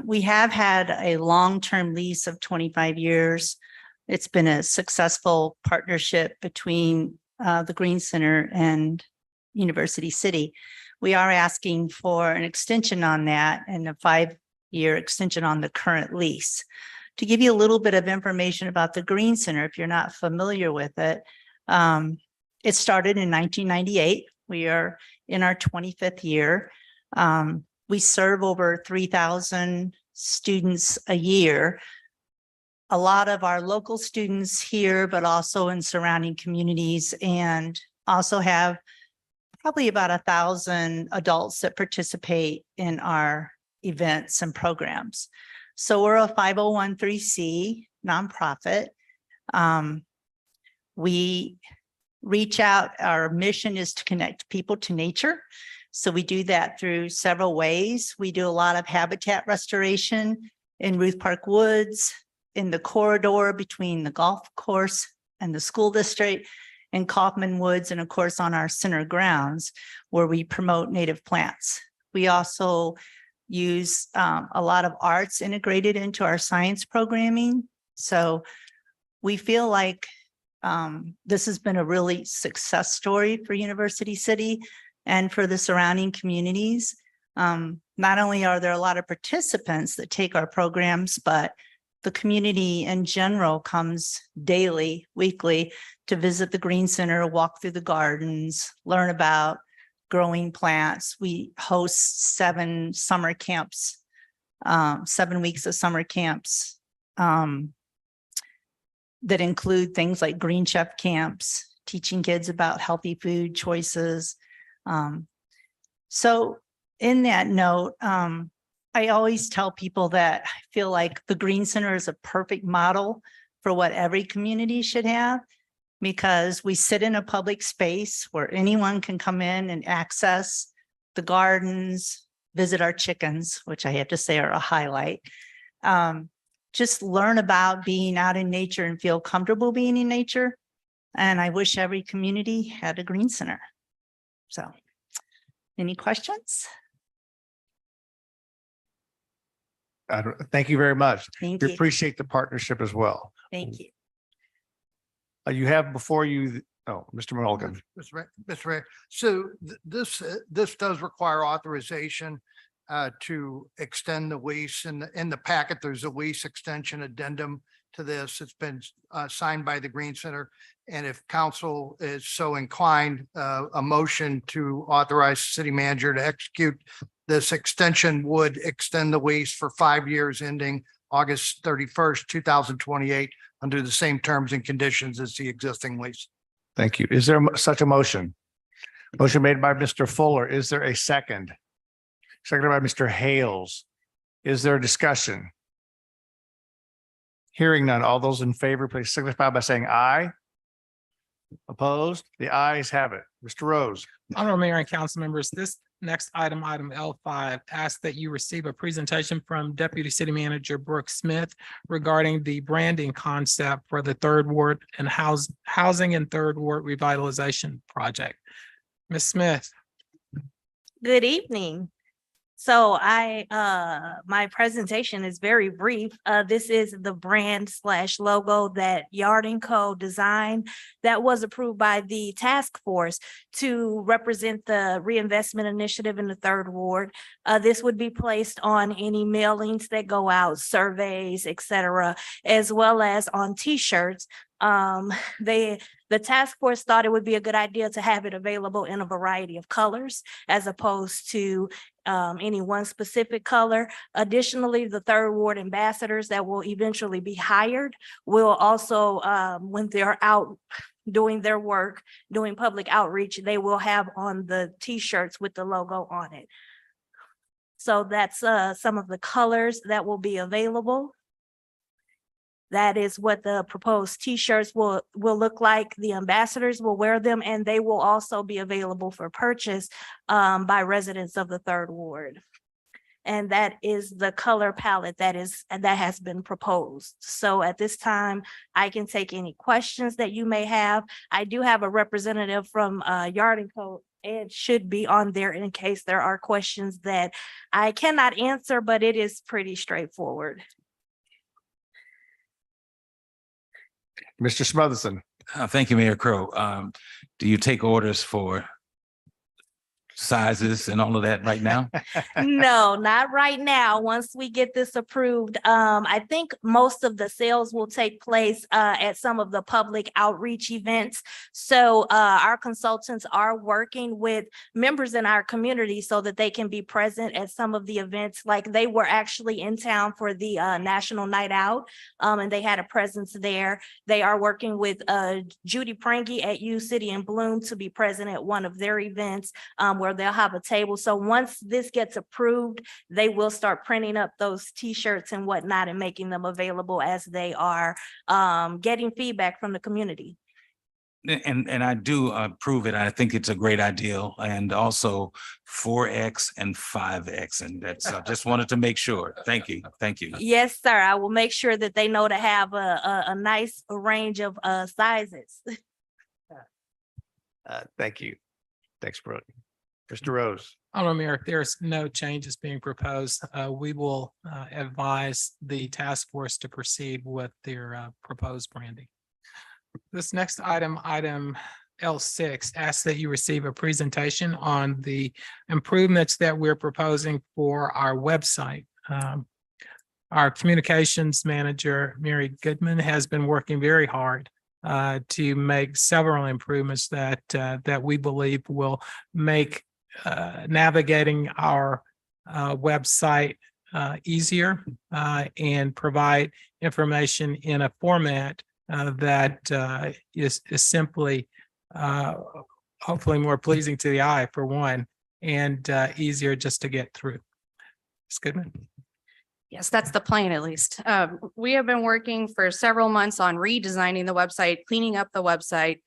S16: We have had a long-term lease of 25 years. It's been a successful partnership between the Green Center and University City. We are asking for an extension on that and a 5-year extension on the current lease. To give you a little bit of information about the Green Center, if you're not familiar with it, it started in 1998. We are in our 25th year. We serve over 3,000 students a year. A lot of our local students here, but also in surrounding communities, and also have probably about 1,000 adults that participate in our events and programs. So we're a 501(c)(3) nonprofit. We reach out, our mission is to connect people to nature. So we do that through several ways. We do a lot of habitat restoration in Ruth Park Woods, in the corridor between the golf course and the school district, in Kaufman Woods, and of course on our center grounds where we promote native plants. We also use a lot of arts integrated into our science programming. So we feel like this has been a really success story for University City and for the surrounding communities. Not only are there a lot of participants that take our programs, but the community in general comes daily, weekly to visit the Green Center, walk through the gardens, learn about growing plants. We host 7 summer camps, 7 weeks of summer camps that include things like Green Chef camps, teaching kids about healthy food choices. So in that note, I always tell people that I feel like the Green Center is a perfect model for what every community should have, because we sit in a public space where anyone can come in and access the gardens, visit our chickens, which I have to say are a highlight. Just learn about being out in nature and feel comfortable being in nature. And I wish every community had a Green Center. So, any questions?
S2: Thank you very much.
S16: Thank
S2: We
S16: you.
S2: appreciate the partnership as well.
S16: Thank you.
S2: You have before you, oh, Mr. Mulligan.
S17: Mr. Mayor, so this does require authorization to extend the lease. In the packet, there's a lease extension addendum to this. It's been signed by the Green Center. And if council is so inclined, a motion to authorize the city manager to execute this extension would extend the lease for 5 years ending August 31st, 2028, under the same terms and conditions as the existing lease.
S2: Thank you. Is there such a motion? Motion made by Mr. Fuller. Is there a second? Seconded by Mr. Hales. Is there a discussion? Hearing none. All those in favor, please signify by saying aye. Opposed? The ayes have it. Mr. Rose.
S5: Honorable Mayor and council members, this next item, item L5, asks that you receive a presentation from Deputy City Manager Brooke Smith regarding the branding concept for the Third Ward and Housing and Third Ward Revitalization Project. Ms. Smith.
S18: Good evening. So my presentation is very brief. This is the brand / logo that Yard & Co. designed that was approved by the task force to represent the reinvestment initiative in the Third Ward. This would be placed on any mailings that go out, surveys, etc., as well as on T-shirts. The task force thought it would be a good idea to have it available in a variety of colors as opposed to any one specific color. Additionally, the Third Ward ambassadors that will eventually be hired will also, when they're out doing their work, doing public outreach, they will have on the T-shirts with the logo on it. So that's some of the colors that will be available. That is what the proposed T-shirts will look like. The ambassadors will wear them, and they will also be available for purchase by residents of the Third Ward. And that is the color palette that has been proposed. So at this time, I can take any questions that you may have. I do have a representative from Yard & Co. It should be on there in case there are questions that I cannot answer, but it is pretty straightforward.
S2: Mr. Smotherson.
S1: Thank you, Mayor Crowe. Do you take orders for sizes and all of that right now?
S18: No, not right now. Once we get this approved, I think most of the sales will take place at some of the public outreach events. So our consultants are working with members in our community so that they can be present at some of the events. Like they were actually in town for the National Night Out, and they had a presence there. They are working with Judy Prangy at U City in Bloom to be present at one of their events where they'll have a table. So once this gets approved, they will start printing up those T-shirts and whatnot and making them available as they are getting feedback from the community.
S1: And I do approve it. I think it's a great idea, and also 4X and 5X. And that's, I just wanted to make sure. Thank you. Thank you.
S18: Yes, sir. I will make sure that they know to have a nice range of sizes.
S2: Thank you. Thanks, Brooke. Mr. Rose.
S5: Honorable Mayor, if there's no changes being proposed, we will advise the task force to proceed with their proposed branding. This next item, item L6, asks that you receive a presentation on the improvements that we're proposing for our website. Our communications manager, Mary Goodman, has been working very hard to make several improvements that we believe will make navigating our website easier and provide information in a format that is simply hopefully more pleasing to the eye for one, and easier just to get through. Ms. Goodman.
S19: Yes, that's the plan at least. We have been working for several months on redesigning the website, cleaning up the website,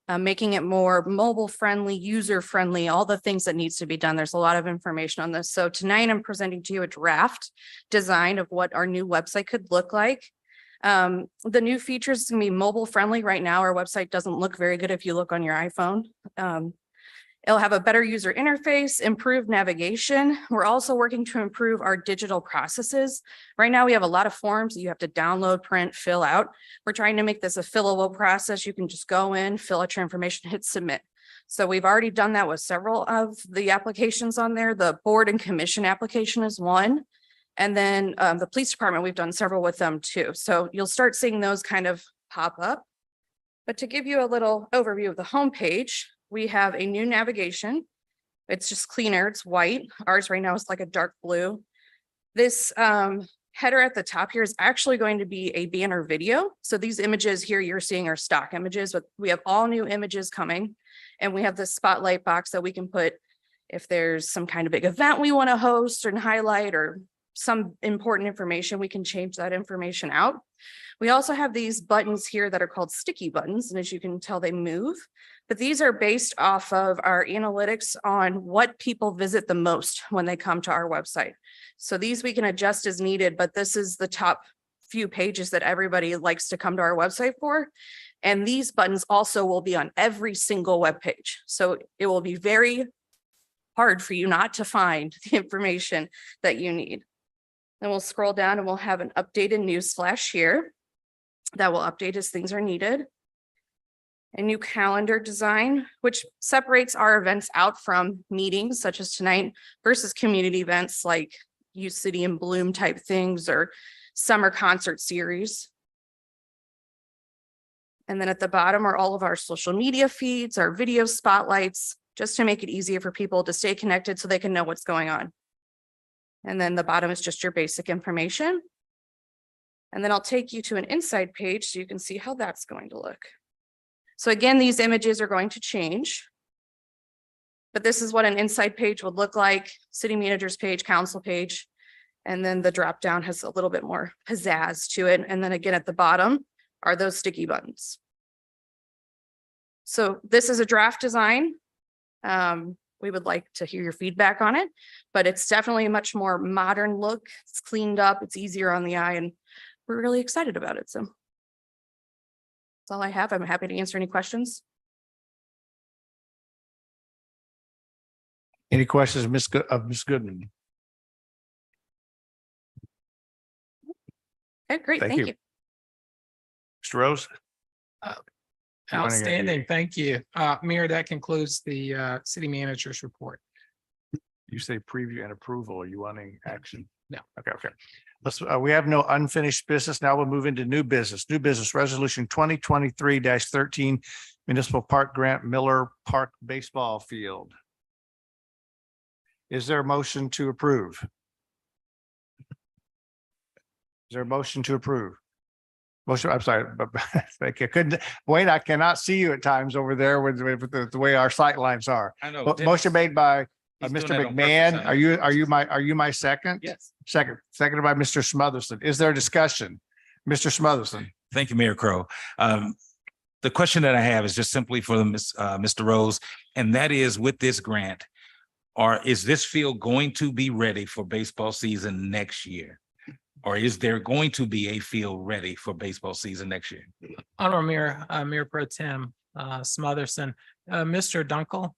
S19: making it more mobile friendly, user friendly, all the things that needs to be done. There's a lot of information on this. So tonight I'm presenting to you a draft design of what our new website could look like. The new features can be mobile friendly. Right now, our website doesn't look very good if you look on your iPhone. It'll have a better user interface, improved navigation. We're also working to improve our digital processes. Right now, we have a lot of forms that you have to download, print, fill out. We're trying to make this a fillable process. You can just go in, fill out your information, hit submit. So we've already done that with several of the applications on there. The board and commission application is one. And then the police department, we've done several with them too. So you'll start seeing those kind of pop up. But to give you a little overview of the homepage, we have a new navigation. It's just cleaner, it's white. Ours right now is like a dark blue. This header at the top here is actually going to be a banner video. So these images here you're seeing are stock images, but we have all new images coming. And we have this spotlight box that we can put if there's some kind of big event we want to host and highlight or some important information, we can change that information out. We also have these buttons here that are called sticky buttons. And as you can tell, they move, but these are based off of our analytics on what people visit the most when they come to our website. So these we can adjust as needed, but this is the top few pages that everybody likes to come to our website for. And these buttons also will be on every single web page. So it will be very hard for you not to find the information that you need. Then we'll scroll down and we'll have an updated news flash here that will update as things are needed. A new calendar design, which separates our events out from meetings such as tonight versus community events like Youth City and Bloom type things or summer concert series. And then at the bottom are all of our social media feeds, our video spotlights, just to make it easier for people to stay connected so they can know what's going on. And then the bottom is just your basic information. And then I'll take you to an inside page so you can see how that's going to look. So again, these images are going to change. But this is what an inside page would look like, city manager's page, council page. And then the drop down has a little bit more pizzazz to it. And then again, at the bottom are those sticky buttons. So this is a draft design. We would like to hear your feedback on it, but it's definitely a much more modern look. It's cleaned up, it's easier on the eye, and we're really excited about it. So that's all I have. I'm happy to answer any questions.
S2: Any questions of Ms. Goodman?
S19: Okay, great. Thank you.
S2: Mr. Rose?
S5: Outstanding. Thank you. Mayor, that concludes the city manager's report.
S2: You say preview and approval. Are you wanting action?
S5: No.
S2: Okay. Let's, we have no unfinished business. Now we'll move into new business. New business resolution 2023-13 municipal park grant Miller Park baseball field. Is there a motion to approve? Is there a motion to approve? Motion, I'm sorry, but I couldn't, Wayne, I cannot see you at times over there with the way our sight lines are.
S1: I know.
S2: Motion made by
S1: He's
S2: Mr.
S1: doing that on
S2: McMahon.
S1: purpose,
S2: Are you my second?
S1: Yes.
S2: Seconded by Mr. Smotherson. Is there a discussion? Mr. Smotherson.
S1: Thank you, Mayor Crowe. The question that I have is just simply for Mr. Rose, and that is with this grant, is this field going to be ready for baseball season next year? Or is there going to be a field ready for baseball season next year?
S5: Honorable Mayor, Mayor Pro Tem Smotherson, Mr. Dunkel,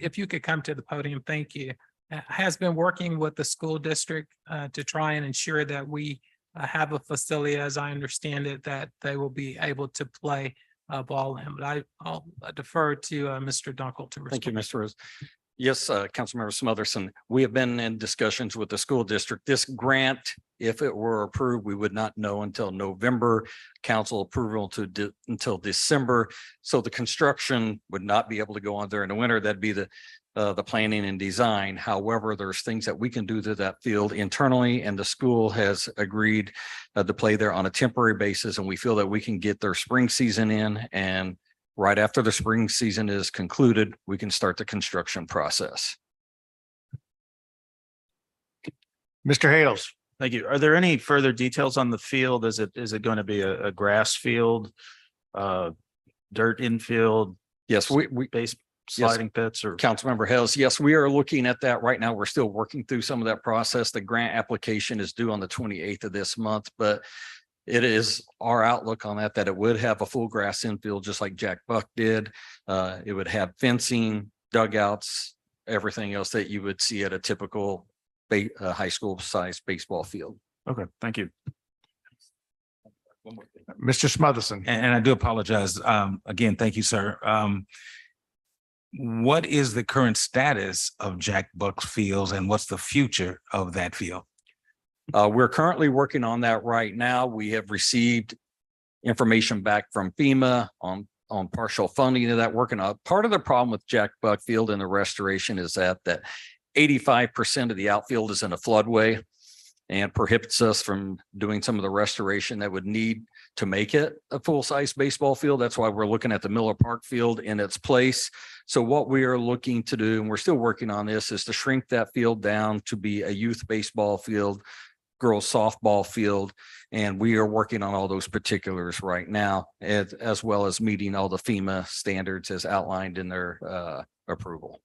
S5: if you could come to the podium, thank you. Has been working with the school district to try and ensure that we have a facility, as I understand it, that they will be able to play ball in. But I'll defer to Mr. Dunkel to respond.
S15: Thank you, Mr. Rose. Yes, Councilmember Smotherson, we have been in discussions with the school district. This grant, if it were approved, we would not know until November. Council approval until December. So the construction would not be able to go on there in the winter. That'd be the planning and design. However, there's things that we can do to that field internally, and the school has agreed to play there on a temporary basis, and we feel that we can get their spring season in, and right after the spring season is concluded, we can start the construction process.
S2: Mr. Hales.
S13: Thank you. Are there any further details on the field? Is it going to be a grass field? Dirt infield?
S15: Yes, we
S13: base sliding pits or?
S15: Councilmember Hales, yes, we are looking at that right now. We're still working through some of that process. The grant application is due on the 28th of this month, but it is our outlook on that it would have a full grass infield, just like Jack Buck did. It would have fencing, dugouts, everything else that you would see at a typical high school sized baseball field.
S13: Okay, thank you.
S2: Mr. Smotherson.
S1: And I do apologize. Again, thank you, sir. What is the current status of Jack Buck's fields and what's the future of that field?
S15: We're currently working on that right now. We have received information back from FEMA on partial funding of that working on. Part of the problem with Jack Buck Field and the restoration is that 85% of the outfield is in a floodway and prohibits us from doing some of the restoration that would need to make it a full-size baseball field. That's why we're looking at the Miller Park field in its place. So what we are looking to do, and we're still working on this, is to shrink that field down to be a youth baseball field, girls softball field, and we are working on all those particulars right now, as well as meeting all the FEMA standards as outlined in their approval.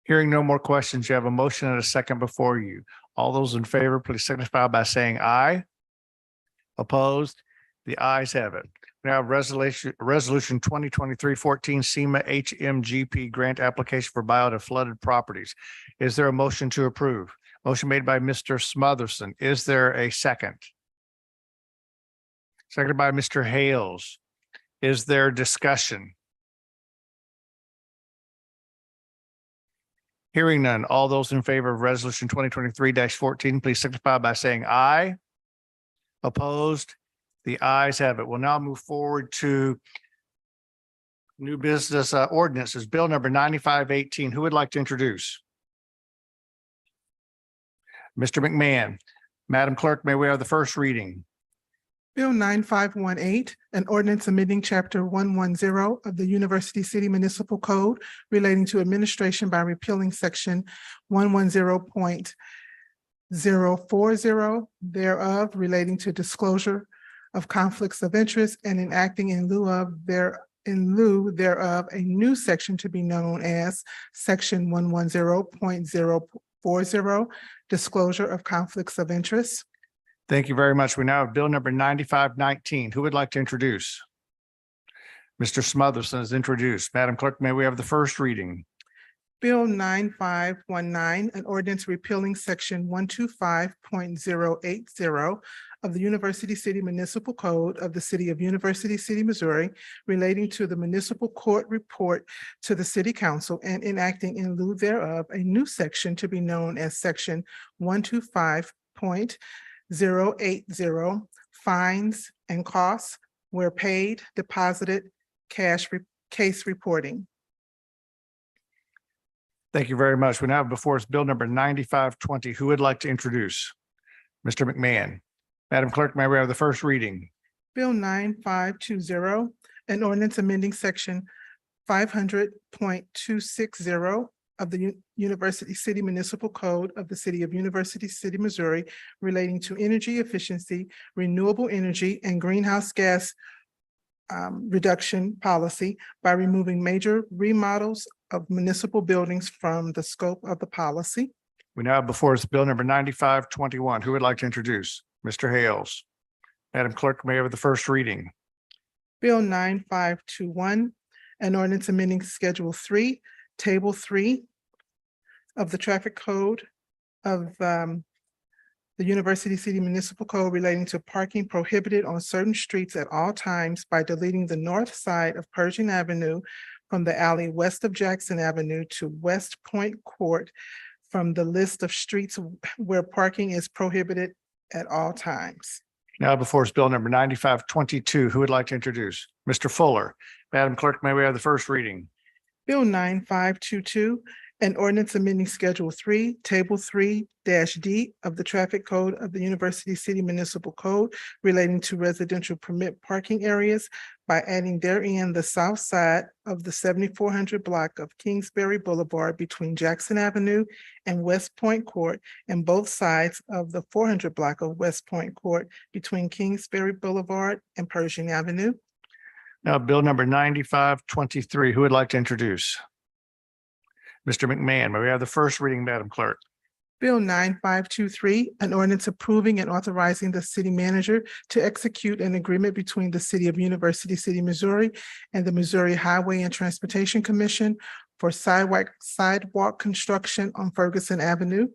S2: Hearing no more questions, you have a motion and a second before you. All those in favor, please signify by saying aye. Opposed? The ayes have it. Now resolution 2023-14 SEMA HMGP grant application for buyout of flooded properties. Is there a motion to approve? Motion made by Mr. Smotherson. Is there a second? Seconded by Mr. Hales. Is there discussion? Hearing none, all those in favor of resolution 2023-14, please signify by saying aye. Opposed? The ayes have it. We'll now move forward to new business ordinances. Bill number 9518. Who would like to introduce? Mr. McMahon. Madam Clerk, may we have the first reading?
S3: Bill 9518, an ordinance amending chapter 110 of the University City Municipal Code relating to administration by repealing section 110.040 thereof relating to disclosure of conflicts of interest and enacting in lieu thereof a new section to be known as section 110.040 disclosure of conflicts of interest.
S2: Thank you very much. We now have bill number 9519. Who would like to introduce? Mr. Smotherson is introduced. Madam Clerk, may we have the first reading?
S3: Bill 9519, an ordinance repealing section 125.080 of the University City Municipal Code of the City of University City, Missouri, relating to the municipal court report to the City Council and enacting in lieu thereof a new section to be known as section 125.080 fines and costs where paid, deposited, case reporting.
S2: Thank you very much. We now have before us bill number 9520. Who would like to introduce? Mr. McMahon. Madam Clerk, may we have the first reading?
S3: Bill 9520, an ordinance amending section 500.260 of the University City Municipal Code of the City of University City, Missouri, relating to energy efficiency, renewable energy, and greenhouse gas reduction policy by removing major remodels of municipal buildings from the scope of the policy.
S2: We now have before us bill number 9521. Who would like to introduce? Mr. Hales. Madam Clerk, may I have the first reading?
S3: Bill 9521, an ordinance amending Schedule 3, Table 3 of the Traffic Code of the University City Municipal Code relating to parking prohibited on certain streets at all times by deleting the north side of Pershing Avenue from the alley west of Jackson Avenue to West Point Court from the list of streets where parking is prohibited at all times.
S2: Now before us, bill number 9522. Who would like to introduce? Mr. Fuller. Madam Clerk, may we have the first reading?
S3: Bill 9522, an ordinance amending Schedule 3, Table 3-D of the Traffic Code of the University City Municipal Code relating to residential permit parking areas by adding therein the south side of the 7400 block of Kingsbury Boulevard between Jackson Avenue and West Point Court, and both sides of the 400 block of West Point Court between Kingsbury Boulevard and Pershing Avenue.
S2: Now, bill number 9523. Who would like to introduce? Mr. McMahon, may we have the first reading, Madam Clerk?
S3: Bill 9523, an ordinance approving and authorizing the city manager to execute an agreement between the city of University City, Missouri and the Missouri Highway and Transportation Commission for sidewalk construction on Ferguson Avenue.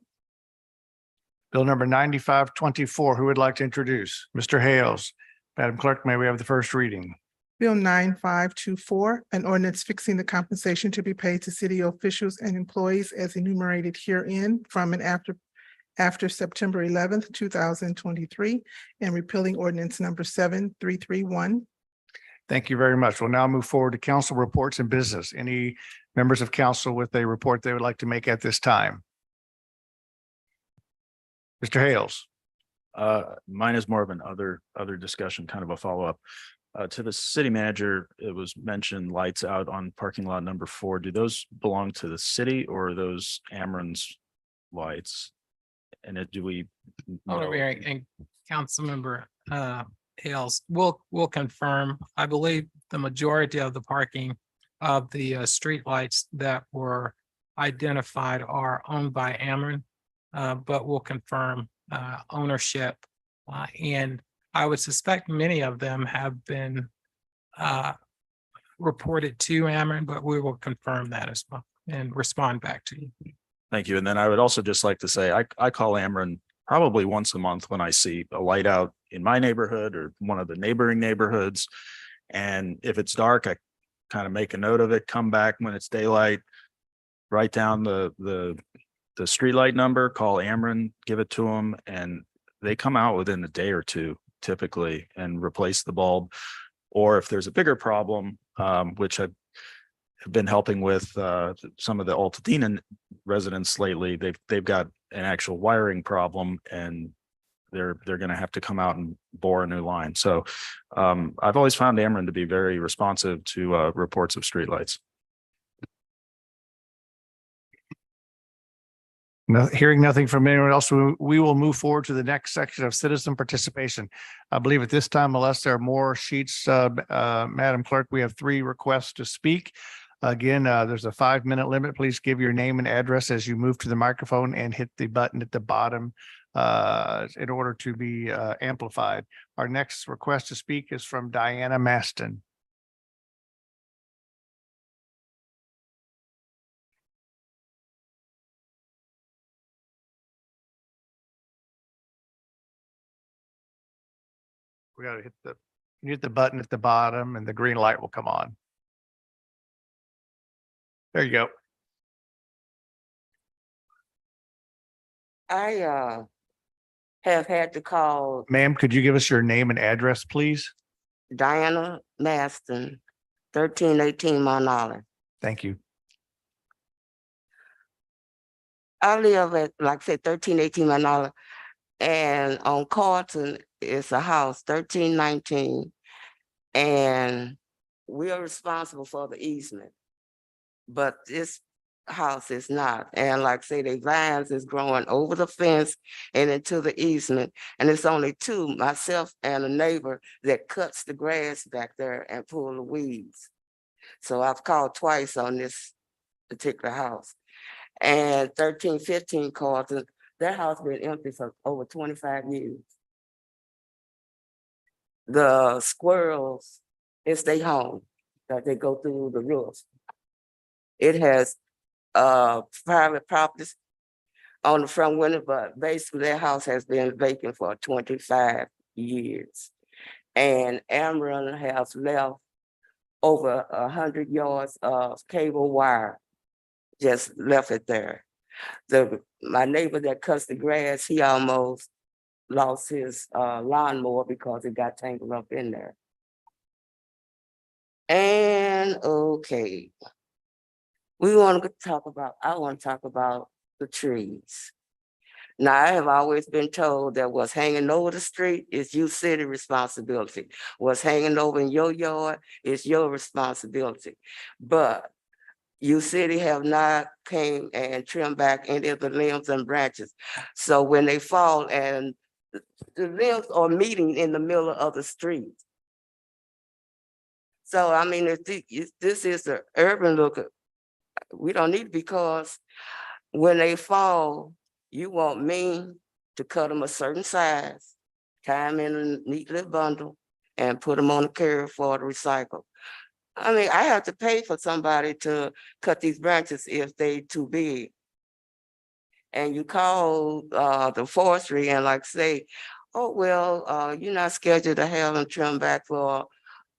S2: Bill number 9524. Who would like to introduce? Mr. Hales. Madam Clerk, may we have the first reading?
S3: Bill 9524, an ordinance fixing the compensation to be paid to city officials and employees as enumerated herein from and after September 11th, 2023, and repealing ordinance number 7331.
S2: Thank you very much. We'll now move forward to council reports and business. Any members of council with a report they would like to make at this time? Mr. Hales.
S13: Mine is more of an other discussion, kind of a follow-up. To the city manager, it was mentioned lights out on parking lot number 4. Do those belong to the city or are those Amron's lights? And do we? know?
S5: And Councilmember Hales, we'll confirm. I believe the majority of the parking of the streetlights that were identified are owned by Amron, but we'll confirm ownership. And I would suspect many of them have been reported to Amron, but we will confirm that as well and respond back to you.
S13: Thank you. And then I would also just like to say, I call Amron probably once a month when I see a light out in my neighborhood or one of the neighboring neighborhoods. And if it's dark, I kind of make a note of it, come back when it's daylight, write down the streetlight number, call Amron, give it to them, and they come out within a day or two typically and replace the bulb. Or if there's a bigger problem, which I've been helping with some of the Altadena residents lately, they've got an actual wiring problem and they're going to have to come out and bore a new line. So I've always found Amron to be very responsive to reports of streetlights.
S2: Hearing nothing from anyone else, we will move forward to the next section of citizen participation. I believe at this time, unless there are more sheets, Madam Clerk, we have 3 requests to speak. Again, there's a 5-minute limit. Please give your name and address as you move to the microphone and hit the button at the bottom in order to be amplified. Our next request to speak is from Diana Maston. We got to hit the button at the bottom and the green light will come on. There you go.
S11: I have had to call
S2: Ma'am, could you give us your name and address, please?
S11: Diana Maston, 1318 Mount Olive.
S2: Thank you.
S11: I live at, like I said, 1318 Mount Olive, and on Carlton, it's a house, 1319. And we are responsible for the easement, but this house is not. And like I say, the vines is growing over the fence and into the easement. And it's only 2, myself and a neighbor, that cuts the grass back there and pull the weeds. So I've called twice on this particular house. And 1315 Carlton, that house been empty for over 25 years. The squirrels, it's their home that they go through the roof. It has private properties on the front window, but basically their house has been vacant for 25 years. And Ameren has left over 100 yards of cable wire, just left it there. My neighbor that cuts the grass, he almost lost his lawnmower because it got tangled up in there. And okay, I want to talk about the trees. Now, I have always been told that what's hanging over the street is you city responsibility. What's hanging over in your yard is your responsibility. But you city have not came and trimmed back any of the limbs and branches. So when they fall and the limbs are meeting in the middle of the street. So, I mean, if this is the urban look, we don't need, because when they fall, you want me to cut them a certain size, tie them in a neat little bundle, and put them on the carrier for the recycle. I mean, I have to pay for somebody to cut these branches if they too big. And you call the forestry and like say, oh, well, you're not scheduled to have them trimmed back for,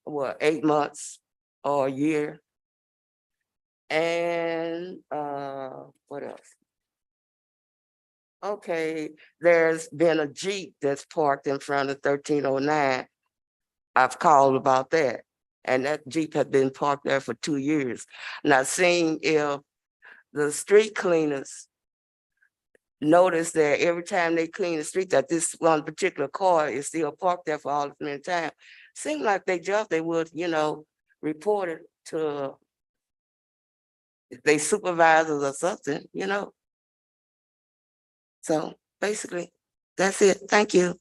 S11: what, 8 months or a year. And what else? Okay, there's been a Jeep that's parked in front of 1309. I've called about that. And that Jeep had been parked there for 2 years. Now, seeing if the street cleaners notice that every time they clean the street, that this one particular car is still parked there for all this many time. Seems like they would, report it to their supervisors or something, So basically, that's it. Thank you.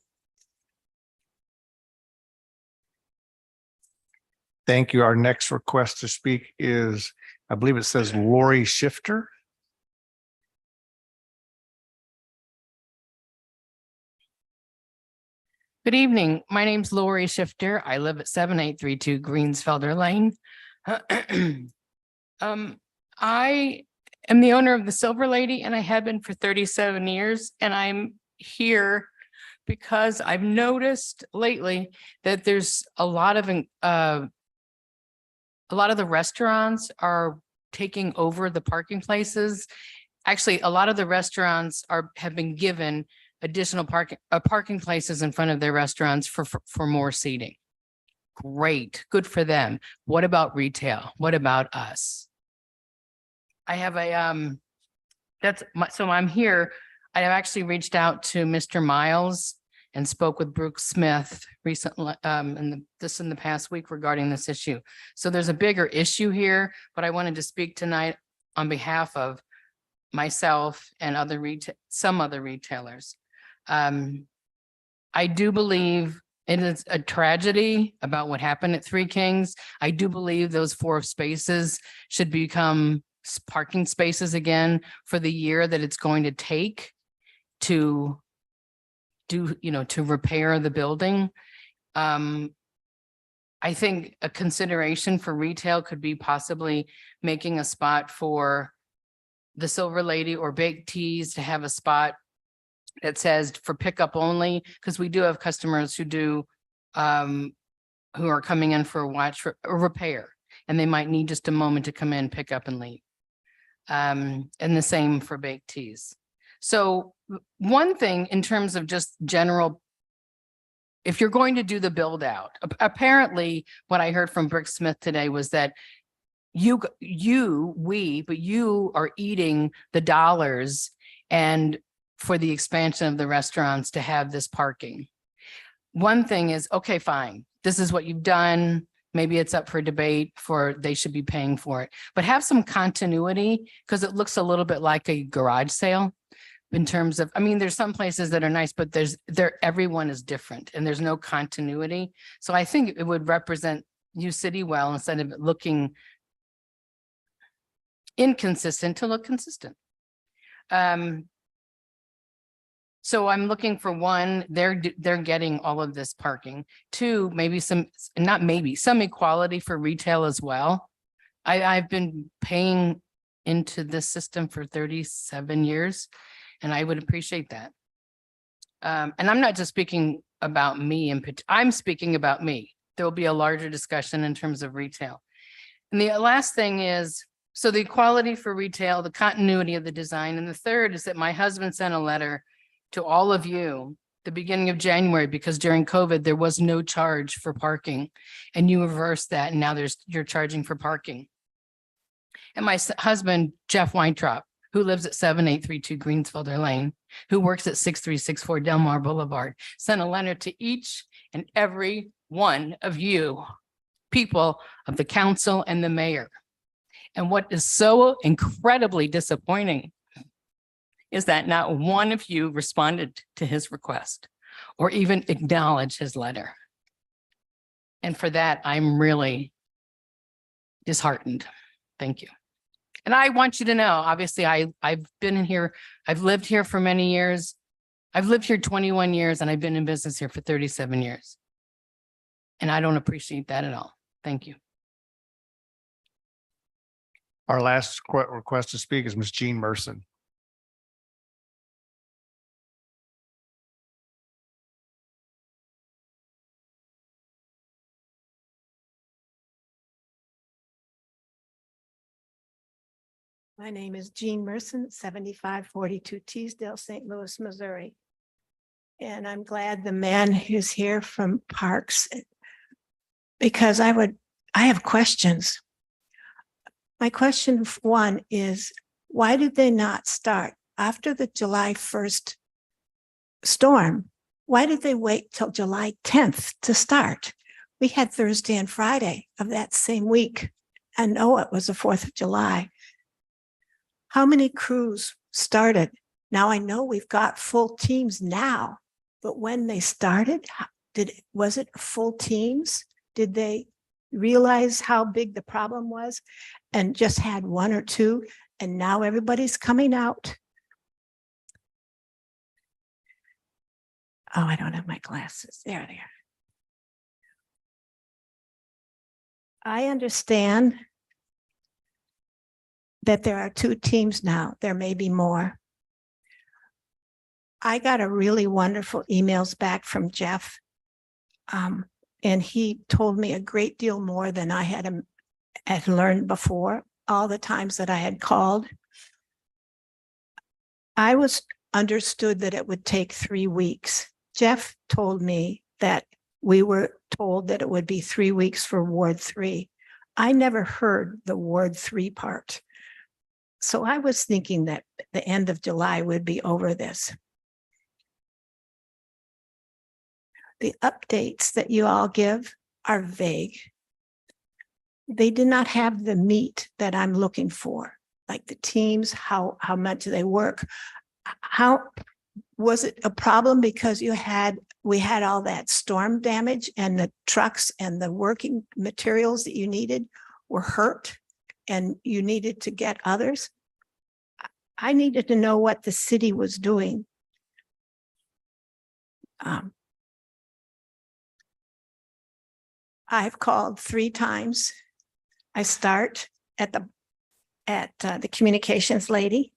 S2: Thank you. Our next request to speak is, I believe it says Lori Shifter.
S20: Good evening. My name's Lori Shifter. I live at 7832 Greensfelder Lane. I am the owner of the Silver Lady, and I have been for 37 years. And I'm here because I've noticed lately that there's a lot of the restaurants are taking over the parking places. Actually, a lot of the restaurants have been given additional parking places in front of their restaurants for more seating. Great, good for them. What about retail? What about us? I have so I'm here. I have actually reached out to Mr. Miles and spoke with Brooke Smith recently, in the past week regarding this issue. So there's a bigger issue here, but I wanted to speak tonight on behalf of myself and some other retailers. I do believe it is a tragedy about what happened at Three Kings. I do believe those 4 spaces should become parking spaces again for the year that it's going to take to to repair the building. I think a consideration for retail could be possibly making a spot for the Silver Lady or Baked Teas to have a spot that says for pickup only, because we do have customers who are coming in for a repair, and they might need just a moment to come in, pick up and leave. And the same for Baked Teas. So one thing in terms of just general, if you're going to do the build out, apparently what I heard from Brooke Smith today was that you are eating the dollars and for the expansion of the restaurants to have this parking. One thing is, okay, fine. This is what you've done. Maybe it's up for debate they should be paying for it, but have some continuity, because it looks a little bit like a garage sale in terms of, there's some places that are nice, but everyone is different and there's no continuity. So I think it would represent you city well, instead of looking inconsistent to look consistent. So I'm looking for one, they're getting all of this parking. 2, maybe some equality for retail as well. I've been paying into this system for 37 years. And I would appreciate that. And I'm not just speaking about me I'm speaking about me. There will be a larger discussion in terms of retail. And the last thing is, so the equality for retail, the continuity of the design. And the third is that my husband sent a letter to all of you the beginning of January, because during COVID, there was no charge for parking. And you reversed that, and now you're charging for parking. And my husband, Jeff Weintraub, who lives at 7832 Greensfelder Lane, who works at 6364 Delmar Boulevard, sent a letter to each and every one of you, people of the council and the mayor. And what is so incredibly disappointing is that not one of you responded to his request or even acknowledged his letter. And for that, I'm really disheartened. Thank you. And I want you to know, obviously, I've been in here, I've lived here for many years. I've lived here 21 years and I've been in business here for 37 years. And I don't appreciate that at all. Thank you.
S2: Our last request to speak is Ms. Jean Merson.
S21: My name is Jean Merson, 7542 Teasdale, St. Louis, Missouri. And I'm glad the man who's here from Parks, because I have questions. My question one is, why did they not start after the July 1st storm? Why did they wait till July 10th to start? We had Thursday and Friday of that same week. I know it was the 4th of July. How many crews started? Now I know we've got full teams now, but when they started, was it full teams? Did they realize how big the problem was and just had one or two, and now everybody's coming out? Oh, I don't have my glasses. There they are. I understand that there are two teams now. There may be more. I got a really wonderful emails back from Jeff. And he told me a great deal more than I had learned before, all the times that I had called. I was understood that it would take 3 weeks. Jeff told me that we were told that it would be 3 weeks for Ward 3. I never heard the Ward 3 part. So I was thinking that the end of July would be over this. The updates that you all give are vague. They did not have the meat that I'm looking for, like the teams, how much they work. How was it a problem because we had all that storm damage and the trucks and the working materials that you needed were hurt and you needed to get others? I needed to know what the city was doing. I've called 3 times. I start at the communications lady,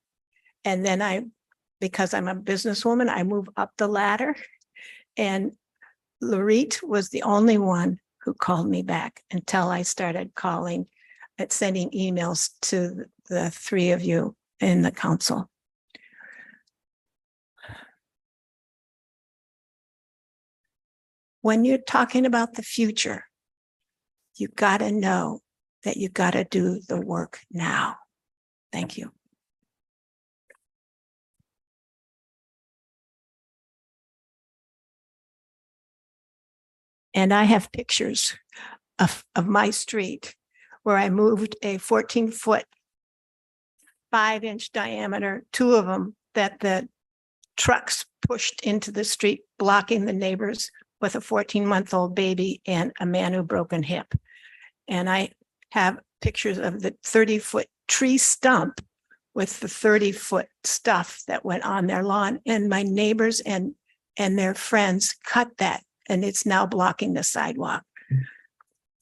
S21: and then because I'm a businesswoman, I move up the ladder, and Laurite was the only one who called me back until I started calling and sending emails to the 3 of you in the council. When you're talking about the future, you got to know that you got to do the work now. Thank you. And I have pictures of my street where I moved a 14-foot, 5-inch diameter, 2 of them that the trucks pushed into the street, blocking the neighbors with a 14-month-old baby and a man who broke a hip. And I have pictures of the 30-foot tree stump with the 30-foot stuff that went on their lawn. And my neighbors and their friends cut that, and it's now blocking the sidewalk.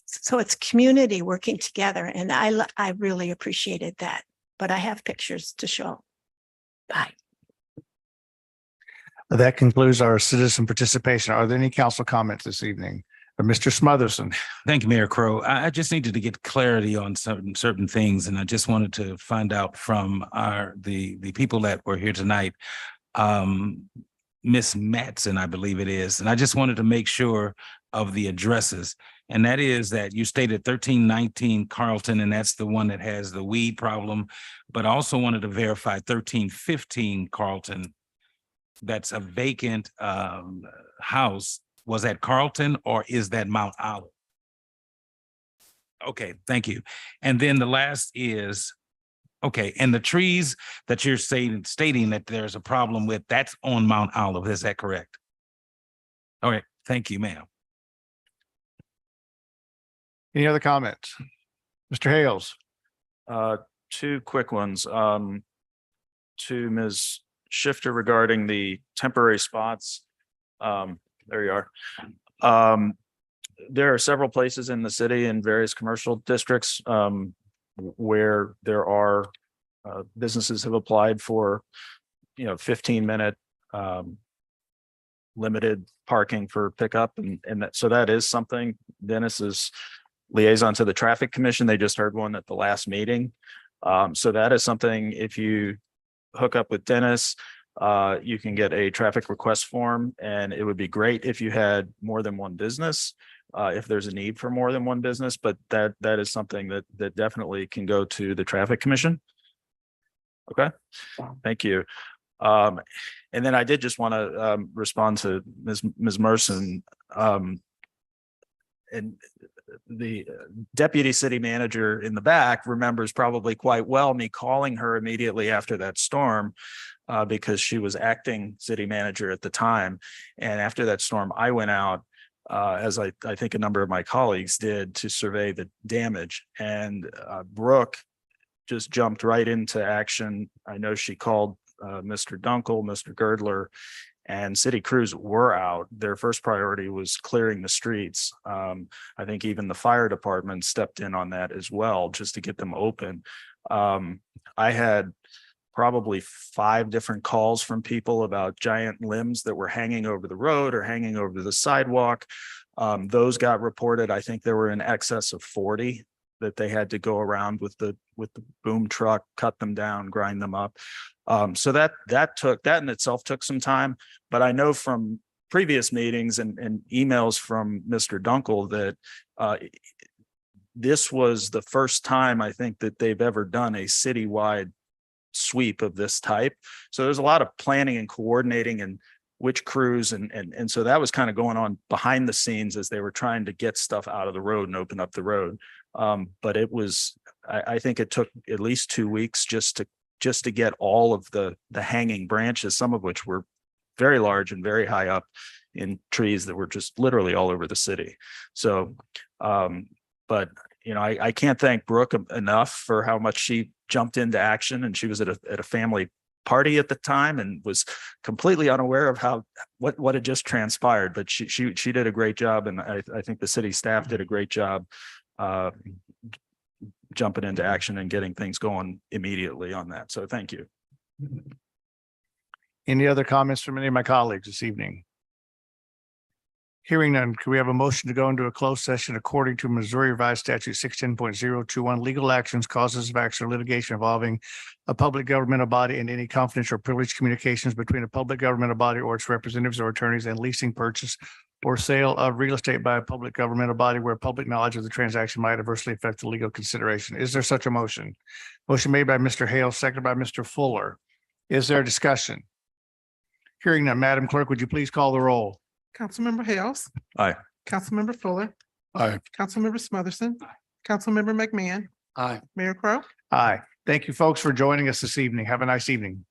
S21: So it's community working together, and I really appreciated that. But I have pictures to show. Bye.
S2: That concludes our citizen participation. Are there any council comments this evening? Mr. Smotherson?
S1: Thank you, Mayor Crowe. I just needed to get clarity on certain things, and I just wanted to find out from the people that were here tonight. Miss Matson, I believe it is, and I just wanted to make sure of the addresses. And that is that you stated 1319 Carlton, and that's the one that has the weed problem, but also wanted to verify 1315 Carlton. That's a vacant house. Was that Carlton or is that Mount Olive? Okay, thank you. And then the last is, okay, and the trees that you're stating that there's a problem with, that's on Mount Olive, is that correct? All right, thank you, ma'am.
S2: Any other comments? Mr. Hales?
S13: Two quick ones. To Ms. Shifter regarding the temporary spots. There you are. There are several places in the city in various commercial districts where there are businesses have applied for, 15-minute limited parking for pickup. And so that is something. Dennis is liaison to the Traffic Commission. They just heard one at the last meeting. So that is something, if you hook up with Dennis, you can get a traffic request form, and it would be great if you had more than one business, if there's a need for more than one business, but that is something that definitely can go to the Traffic Commission. Okay, thank you. And then I did just want to respond to Ms. Merson. And the deputy city manager in the back remembers probably quite well me calling her immediately after that storm because she was acting city manager at the time. And after that storm, I went out, as I think a number of my colleagues did, to survey the damage. And Brooke just jumped right into action. I know she called Mr. Dunkel, Mr. Girdler, and city crews were out. Their first priority was clearing the streets. I think even the fire department stepped in on that as well, just to get them open. I had probably 5 different calls from people about giant limbs that were hanging over the road or hanging over the sidewalk. Those got reported. I think there were in excess of 40 that they had to go around with the boom truck, cut them down, grind them up. So that in itself took some time, but I know from previous meetings and emails from Mr. Dunkel that this was the first time I think that they've ever done a citywide sweep of this type. So there's a lot of planning and coordinating and which crews and so that was kind of going on behind the scenes as they were trying to get stuff out of the road and open up the road. But it was, I think it took at least 2 weeks just to get all of the hanging branches, some of which were very large and very high up in trees that were just literally all over the city. So, but I can't thank Brooke enough for how much she jumped into action, and she was at a family party at the time and was completely unaware of what had just transpired. But she did a great job, and I think the city staff did a great job jumping into action and getting things going immediately on that. So thank you.
S2: Any other comments from any of my colleagues this evening? Hearing none, can we have a motion to go into a closed session according to Missouri Revised Statute 610.021, legal actions, causes of action, or litigation involving a public governmental body and any confidential or privileged communications between a public governmental body or its representatives or attorneys and leasing, purchase, or sale of real estate by a public governmental body where public knowledge of the transaction might adversely affect the legal consideration. Is there such a motion? Motion made by Mr. Hale, seconded by Mr. Fuller. Is there a discussion? Hearing none, Madam Clerk, would you please call the roll?
S3: Councilmember Hales.
S10: Aye.
S3: Councilmember Fuller.
S10: Aye.
S3: Councilmember Smotherson. Councilmember McMahon.
S10: Aye.
S3: Mayor Crowe.
S2: Aye. Thank you, folks, for joining us this evening. Have a nice evening.